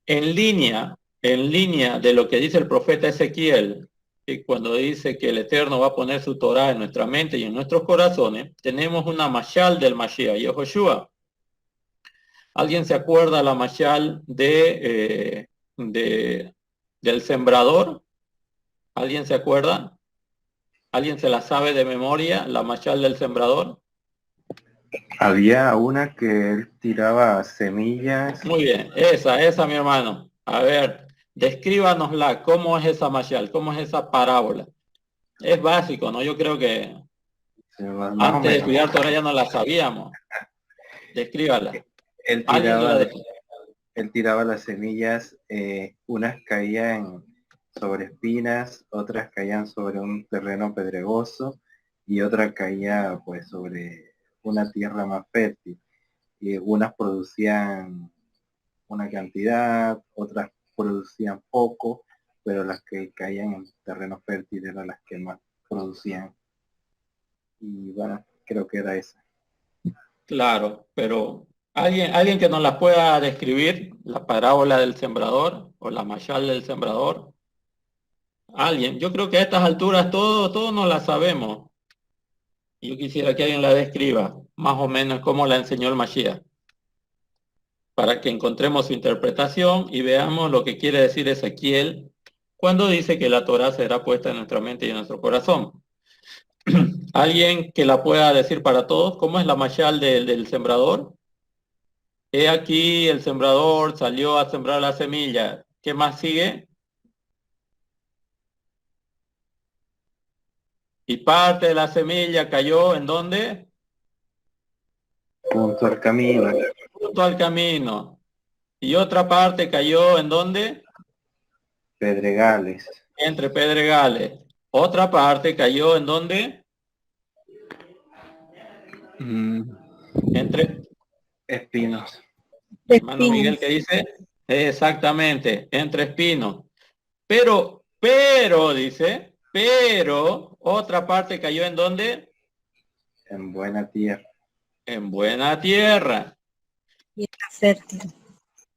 En línea de lo que dice el profeta Ezequiel, que cuando dice que el Eterno va a poner su Torá en nuestra mente y en nuestros corazones, tenemos una mashal del Mashiach, Yehoshua. ¿Alguien se acuerda la mashal del sembrador? ¿Alguien se acuerda? ¿Alguien se la sabe de memoria, la mashal del sembrador? Había una que él tiraba semillas. Muy bien, esa mi hermano. A ver, descríbanosla, ¿cómo es esa mashal? ¿Cómo es esa parábola? Es básico, ¿no? Yo creo que antes de estudiar Torah ya no la sabíamos. Descríbala. Él tiraba las semillas, unas caían sobre espinas, otras caían sobre un terreno pedregoso y otra caía pues sobre una tierra más fértil. Y unas producían una cantidad, otras producían poco, pero las que caían en terreno fértil eran las que más producían. Y bueno, creo que era esa. Claro, pero alguien que nos la pueda describir, la parábola del sembrador o la mashal del sembrador. Alguien, yo creo que a estas alturas todos no la sabemos. Yo quisiera que alguien la describa, más o menos como la enseñó el Mashiach, para que encontremos su interpretación y veamos lo que quiere decir Ezequiel cuando dice que la Torá será puesta en nuestra mente y en nuestro corazón. ¿Alguien que la pueda decir para todos? ¿Cómo es la mashal del sembrador? He aquí el sembrador salió a sembrar la semilla. ¿Qué más sigue? Y parte de la semilla cayó ¿en dónde? Junto al camino. Junto al camino. Y otra parte cayó ¿en dónde? Pedregales. Entre pedregales. Otra parte cayó ¿en dónde? Entre espinos. Hermano Miguel, ¿qué dice? Exactamente, entre espinos. Pero, dice, pero, otra parte cayó ¿en dónde? En buena tierra. En buena tierra. Tierra fértil.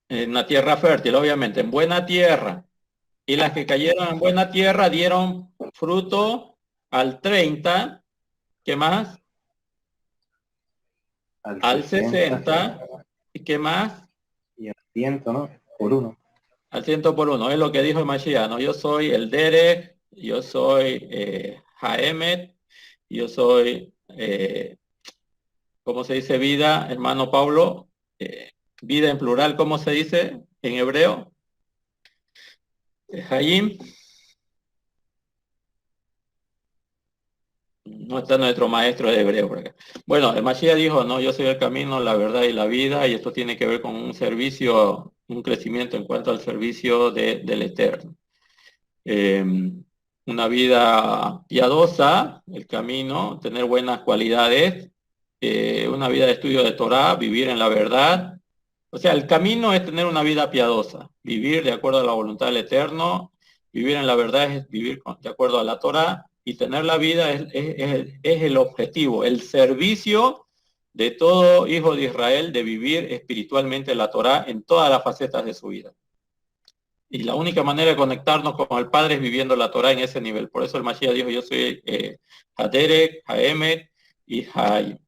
En una tierra fértil, obviamente, en buena tierra. Y las que cayeron en buena tierra dieron fruto al 30. ¿Qué más? Al 60. ¿Y qué más? Y al 100, ¿no? Por uno. Al 100 por uno. Es lo que dijo el Mashiach, ¿no? Yo soy el Derek, yo soy Haemet, yo soy, ¿cómo se dice vida, hermano Pablo? Vida en plural, ¿cómo se dice en hebreo? Hayim. No está nuestro maestro de hebreo por acá. Bueno, el Mashiach dijo, no, yo soy el camino, la verdad y la vida, y esto tiene que ver con un servicio, un crecimiento en cuanto al servicio del Eterno. Una vida piadosa, el camino, tener buenas cualidades, una vida de estudio de Torah, vivir en la verdad. O sea, el camino es tener una vida piadosa, vivir de acuerdo a la voluntad del Eterno Vivir en la verdad es vivir de acuerdo a la Torá, y tener la vida es el objetivo, el servicio de todo hijo de Israel, de vivir espiritualmente la Torá en todas las facetas de su vida. Y la única manera de conectarnos con el Padre es viviendo la Torá en ese nivel. Por eso el Mashiach dijo, yo soy Haderek, Haemet y Hayim.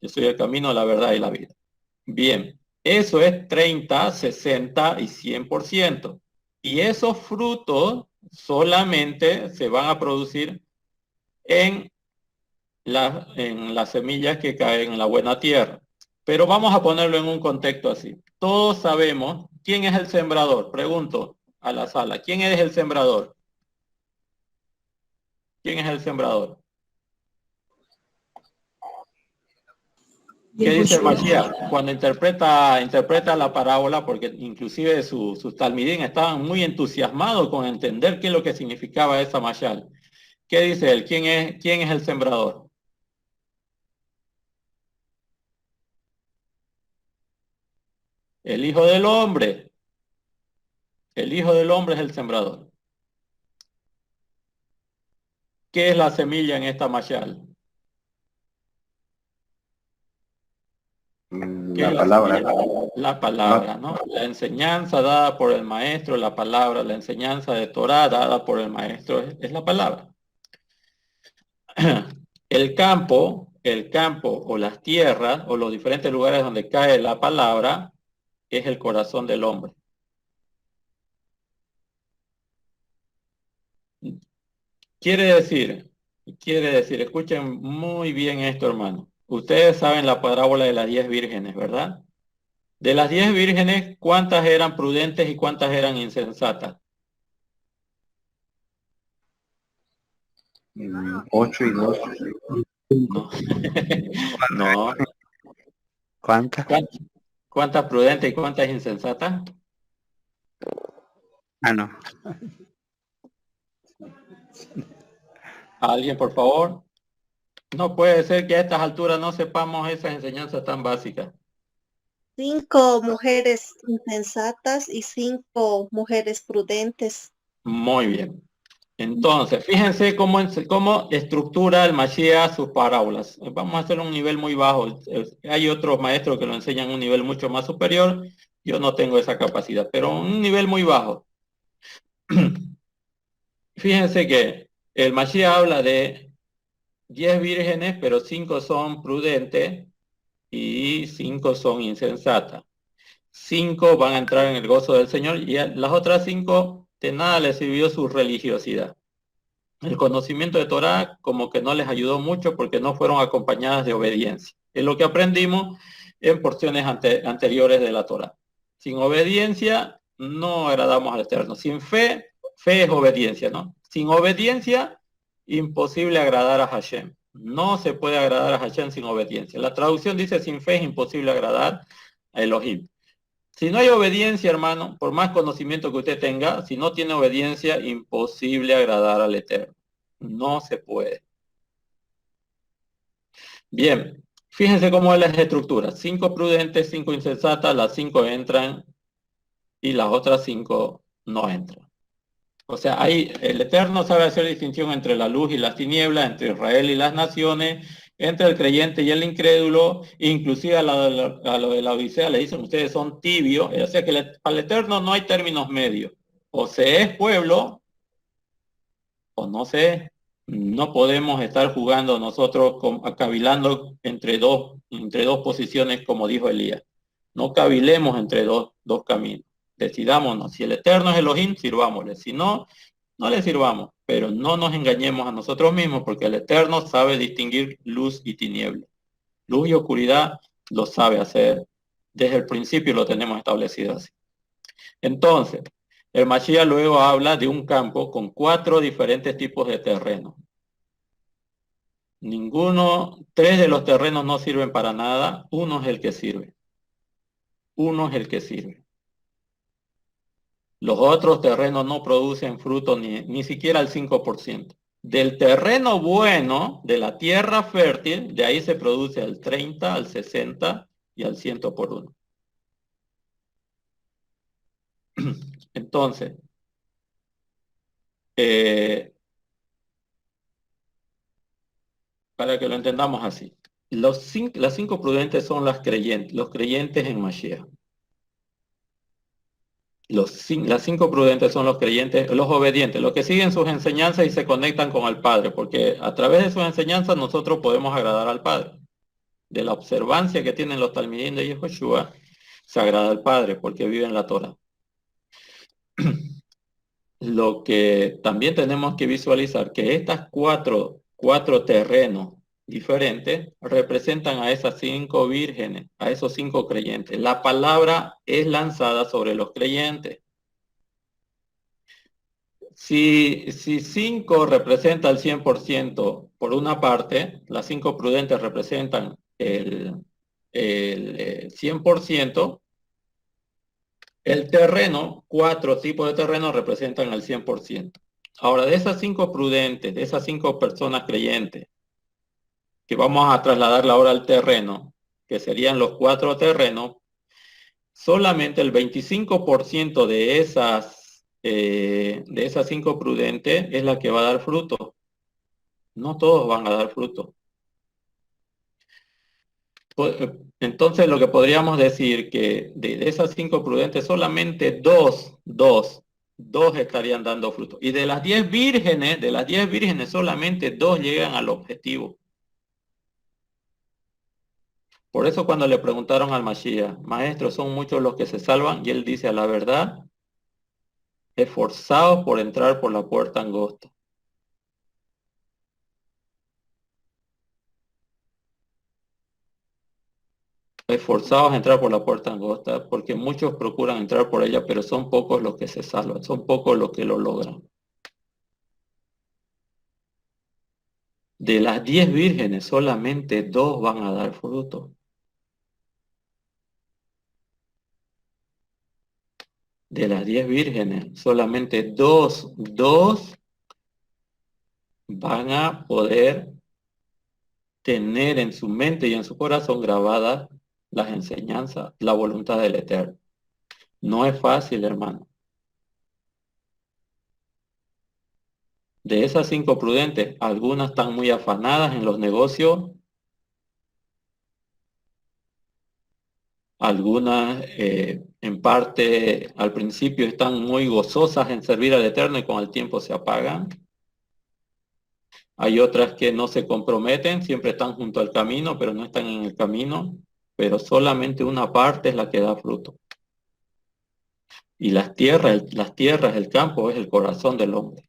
Yo soy el camino, la verdad y la vida. Bien, eso es 30, 60 y 100%. Y esos frutos solamente se van a producir en las semillas que caen en la buena tierra. Pero vamos a ponerlo en un contexto así. Todos sabemos quién es el sembrador. Pregunto a la sala, ¿quién es el sembrador? ¿Quién es el sembrador? ¿Qué dice el Mashiach? Cuando interpreta la parábola, porque inclusive sus talmidín estaban muy entusiasmados con entender qué es lo que significaba esa mashal. ¿Qué dice él? ¿Quién es el sembrador? El Hijo del Hombre. El Hijo del Hombre es el sembrador. ¿Qué es la semilla en esta mashal? La palabra. La palabra, ¿no? La enseñanza dada por el maestro, la palabra, la enseñanza de Torah dada por el maestro es la palabra. El campo o las tierras o los diferentes lugares donde cae la palabra es el corazón del hombre. Quiere decir, escuchen muy bien esto, hermano. Ustedes saben la parábola de las 10 vírgenes, ¿verdad? De las 10 vírgenes, ¿cuántas eran prudentes y cuántas eran insensatas? 8 y 2. No. No. ¿Cuántas? ¿Cuántas prudentes y cuántas insensatas? Ah, no. ¿Alguien, por favor? No puede ser que a estas alturas no sepamos esas enseñanzas tan básicas. 5 mujeres insensatas y 5 mujeres prudentes. Muy bien. Entonces, fíjense cómo estructura el Mashiach sus parábolas. Vamos a hacer un nivel muy bajo. Hay otros maestros que lo enseñan a un nivel mucho más superior. Yo no tengo esa capacidad, pero un nivel muy bajo. Fíjense que el Mashiach habla de 10 vírgenes, pero 5 son prudentes y 5 son insensatas. 5 van a entrar en el gozo del Señor y a las otras 5 de nada les sirvió su religiosidad. El conocimiento de Torah como que no les ayudó mucho porque no fueron acompañadas de obediencia. Es lo que aprendimos en porciones anteriores de la Torah. Sin obediencia no agradamos al Eterno. Sin fe, fe es obediencia, ¿no? Sin obediencia, imposible agradar a Hashem. No se puede agradar a Hashem sin obediencia. La traducción dice sin fe es imposible agradar a Elohim. Si no hay obediencia, hermano, por más conocimiento que usted tenga, si no tiene obediencia, imposible agradar al Eterno. No se puede. Bien, fíjense cómo es la estructura. 5 prudentes, 5 insensatas, las 5 entran y las otras 5 no entran. O sea, ahí el Eterno sabe hacer distinción entre la luz y las tinieblas, entre Israel y las naciones, entre el creyente y el incrédulo, inclusive a lo de la Odisea le dicen, ustedes son tibios, o sea que para el Eterno no hay términos medios, o se es pueblo, o no se es. No podemos estar jugando nosotros, cavilando entre dos posiciones, como dijo Elías. No cavilemos entre dos caminos. Decidámonos, si el Eterno es Elohim, sirvámosle, si no, no le sirvamos, pero no nos engañemos a nosotros mismos, porque el Eterno sabe distinguir luz y tiniebla. Luz y oscuridad lo sabe hacer, desde el principio lo tenemos establecido así. Entonces, el Mashiach luego habla de un campo con 4 diferentes tipos de terreno. 3 de los terrenos no sirven para nada, uno es el que sirve. Uno es el que sirve. Los otros terrenos no producen fruto ni siquiera el 5%. Del terreno bueno, de la tierra fértil, de ahí se produce al 30, al 60 y al 100 por 1. Entonces, para que lo entendamos así. Las 5 prudentes son los creyentes en Mashiach. Las 5 prudentes son los creyentes, los obedientes, los que siguen sus enseñanzas y se conectan con el Padre, porque a través de sus enseñanzas nosotros podemos agradar al Padre. De la observancia que tienen los talmidim de Yehoshua, se agrada al Padre, porque viven la Torah. Lo que también tenemos que visualizar, que estas cuatro terrenos diferentes representan a esas 5 vírgenes, a esos 5 creyentes. La palabra es lanzada sobre los creyentes. Si 5 representa el 100%, por una parte, las 5 prudentes representan el 100%, el terreno, 4 tipos de terreno representan el 100%. Ahora, de esas 5 prudentes, de esas 5 personas creyentes, que vamos a trasladarla ahora al terreno, que serían los 4 terrenos, solamente el 25% de esas 5 prudentes es la que va a dar fruto. No todos van a dar fruto. Entonces lo que podríamos decir que de esas 5 prudentes solamente dos estarían dando fruto. Y de las 10 vírgenes solamente 2 llegan al objetivo. Por eso cuando le preguntaron al Mashiach, maestro, son muchos los que se salvan, y él dice, a la verdad, esforzados por entrar por la puerta angosta. Esforzados a entrar por la puerta angosta, porque muchos procuran entrar por ella, pero son pocos los que se salvan, son pocos los que lo logran. De las 10 vírgenes, solamente 2 van a dar fruto. De las 10 vírgenes, solamente 2 van a poder tener en su mente y en su corazón grabadas las enseñanzas, la voluntad del Eterno. No es fácil, hermano. De esas 5 prudentes, algunas están muy afanadas en los negocios, algunas en parte al principio están muy gozosas en servir al Eterno y con el tiempo se apagan. Hay otras que no se comprometen, siempre están junto al camino, pero no están en el camino, pero solamente una parte es la que da fruto. Y las tierras, el campo es el corazón del hombre.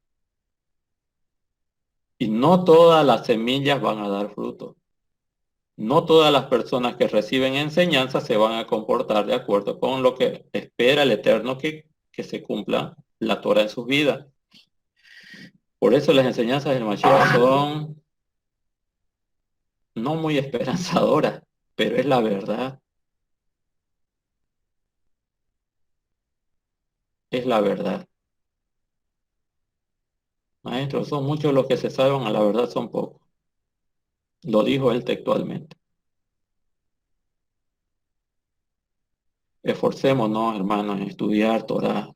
Y no todas las semillas van a dar fruto. No todas las personas que reciben enseñanza se van a comportar de acuerdo con lo que espera el Eterno que se cumpla la Torah en sus vidas. Por eso las enseñanzas del Mashiach son no muy esperanzadoras, pero es la verdad. Es la verdad. Maestro, son muchos los que se salvan, a la verdad son pocos. Lo dijo él textualmente. Esforcémonos, hermanos, en estudiar Torah,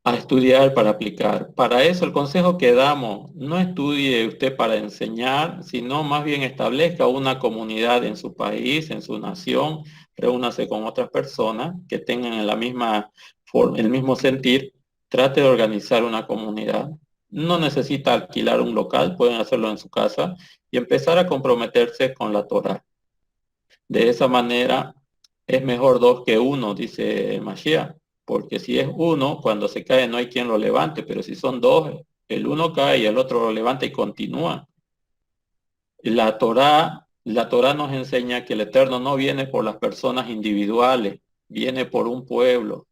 a estudiar para aplicar. Para eso el consejo que damos, no estudie usted para enseñar, sino más bien establezca una comunidad en su país, en su nación, reúnase con otras personas que tengan el mismo sentir, trate de organizar una comunidad. No necesita alquilar un local, pueden hacerlo en su casa y empezar a comprometerse con la Torah. De esa manera es mejor 2 que 1, dice Mashiach. Porque si es 1, cuando se cae no hay quien lo levante, pero si son 2, el uno cae y el otro lo levanta y continúa. La Torá nos enseña que el Eterno no viene por las personas individuales, viene por un pueblo.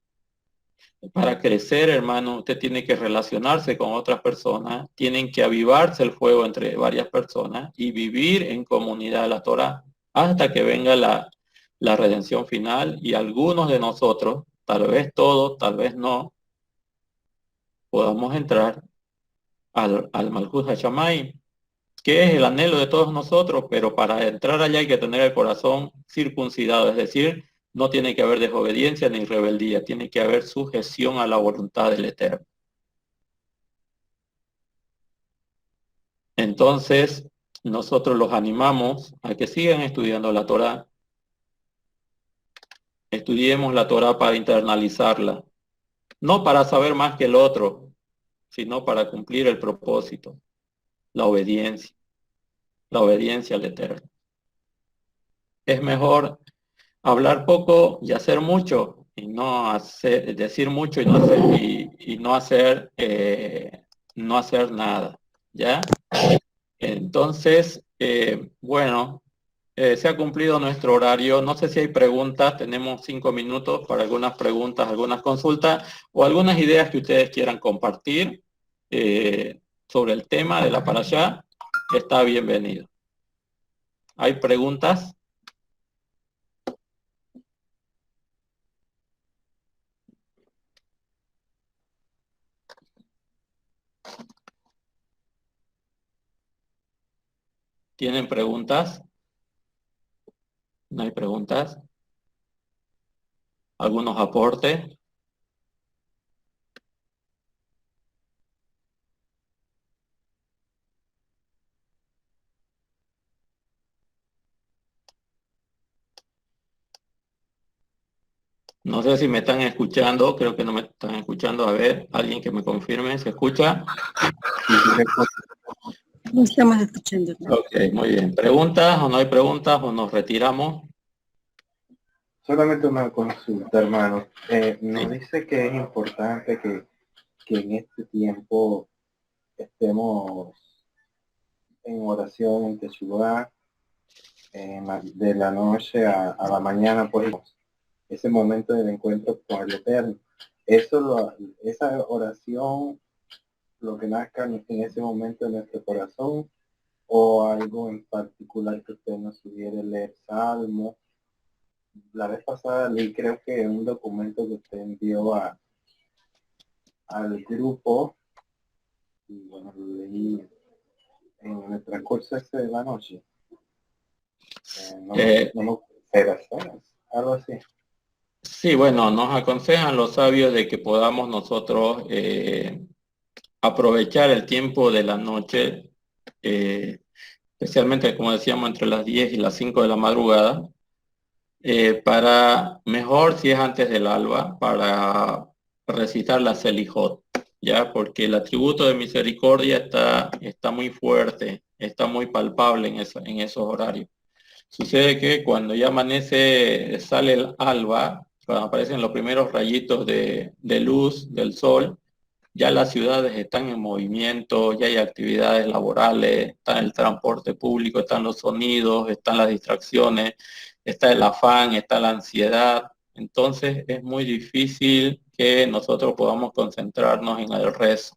Para crecer, hermano, usted tiene que relacionarse con otras personas, tienen que avivarse el fuego entre varias personas y vivir en comunidad de la Torá hasta que venga la redención final, y algunos de nosotros, tal vez todos, tal vez no, podamos entrar al Malhut HaShamayim, que es el anhelo de todos nosotros, pero para entrar allá hay que tener el corazón circuncidado, es decir, no tiene que haber desobediencia ni rebeldía, tiene que haber sujeción a la voluntad del Eterno. Entonces, nosotros los animamos a que sigan estudiando la Torá. Estudiemos la Torá para internalizarla, no para saber más que el otro, sino para cumplir el propósito, la obediencia al Eterno. Es mejor hablar poco y hacer mucho, y no hacer, decir mucho y no hacer nada, ¿ya? Entonces, bueno, se ha cumplido nuestro horario. No sé si hay preguntas. Tenemos 5 minutos para algunas preguntas, algunas consultas o algunas ideas que ustedes quieran compartir sobre el tema de la parashá. Está bienvenido. ¿Hay preguntas? ¿Tienen preguntas? ¿No hay preguntas? ¿Algunos aportes? No sé si me están escuchando, creo que no me están escuchando. A ver, alguien que me confirme, ¿se escucha? No estamos escuchando. Ok, muy bien. ¿Preguntas o no hay preguntas o nos retiramos? Solamente una consulta, hermano. Nos Sí. dice que es importante que en este tiempo estemos en oración en Teshuvah, de la noche a la mañana, pues ese momento del encuentro con el Eterno. Esa oración, lo que nazca en ese momento en nuestro corazón, o algo en particular que usted nos sugiere leer Salmo. La vez pasada leí, creo que un documento que usted envió al grupo, y bueno, lo leí en el transcurso ese de la noche. Algo así. Sí, bueno, nos aconsejan los sabios de que podamos nosotros aprovechar el tiempo de la noche, especialmente, como decíamos, entre las 10 y las 5 de la madrugada, para, mejor si es antes del alba, para recitar la Selijot, ¿ya? Porque el atributo de misericordia está muy fuerte, está muy palpable en esos horarios. Sucede que cuando ya amanece, sale el alba, cuando aparecen los primeros rayitos de luz del sol, ya las ciudades están en movimiento, ya hay actividades laborales, está el transporte público, están los sonidos, están las distracciones, está el afán, está la ansiedad. Entonces es muy difícil que nosotros podamos concentrarnos en el rezo.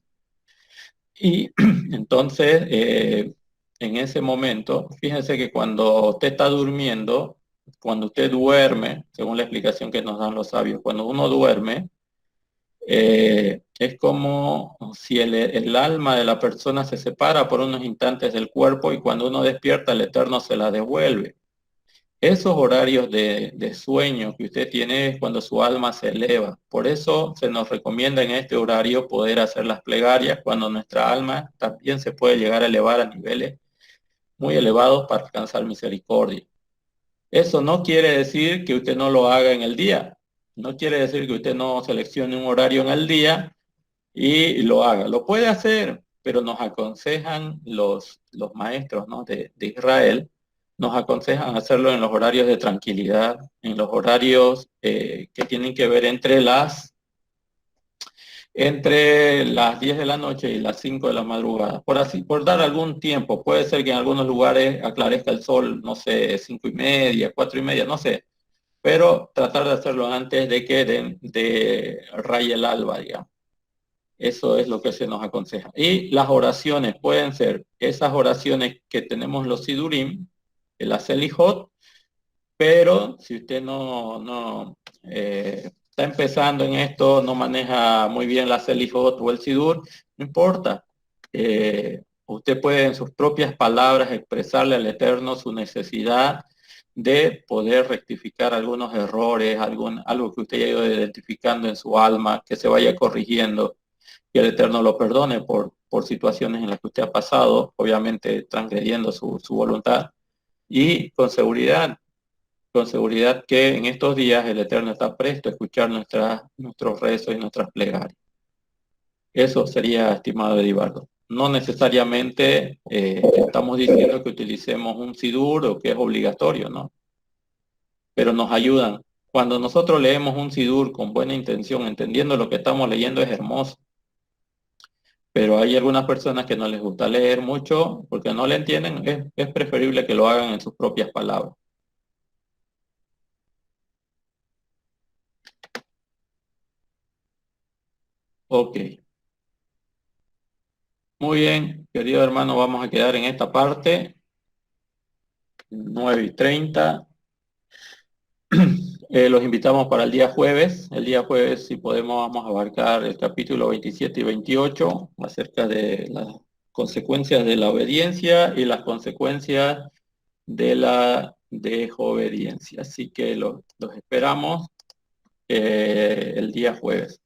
Y entonces, en ese momento, fíjense que cuando usted está durmiendo, cuando usted duerme, según la explicación que nos dan los sabios, cuando uno duerme, es como si el alma de la persona se separa por unos instantes del cuerpo y cuando uno despierta, el Eterno se la devuelve. Esos horarios de sueño que usted tiene es cuando su alma se eleva. Por eso se nos recomienda en este horario poder hacer las plegarias cuando nuestra alma también se puede llegar a elevar a niveles muy elevados para alcanzar misericordia. Eso no quiere decir que usted no lo haga en el día. No quiere decir que usted no seleccione un horario en el día y lo haga. Lo puede hacer, pero nos aconsejan los maestros, ¿no? de Israel, nos aconsejan hacerlo en los horarios de tranquilidad, en los horarios que tienen que ver entre las 10 de la noche y las 5 de la madrugada. Por dar algún tiempo, puede ser que en algunos lugares aclarezca el sol, no sé, 5:30, 4:30, no sé, pero tratar de hacerlo antes de que de raye el alba, digamos. Eso es lo que se nos aconseja. Y las oraciones pueden ser esas oraciones que tenemos los Sidurim, el Selijot, pero si usted no está empezando en esto, no maneja muy bien la Selijot o el Sidur, no importa. Usted puede en sus propias palabras expresarle al Eterno su necesidad de poder rectificar algunos errores, algo que usted haya ido identificando en su alma, que se vaya corrigiendo, que el Eterno lo perdone por por situaciones en las que usted ha pasado, obviamente transgrediendo su voluntad, y con seguridad que en estos días el Eterno está presto a escuchar nuestros rezos y nuestras plegarias. Eso sería, estimado Edibardo. No necesariamente estamos diciendo que utilicemos un sidur o que es obligatorio, ¿no? Pero nos ayudan. Cuando nosotros leemos un sidur con buena intención, entendiendo lo que estamos leyendo, es hermoso. Pero hay algunas personas que no les gusta leer mucho porque no le entienden. Es preferible que lo hagan en sus propias palabras. Ok. Muy bien, querido hermano, vamos a quedar en esta parte. 9:30. Los invitamos para el día jueves. El día jueves, si podemos, vamos a abarcar el capítulo 27 y 28 acerca de las consecuencias de la obediencia y las consecuencias de la desobediencia. Así que los esperamos el día jueves.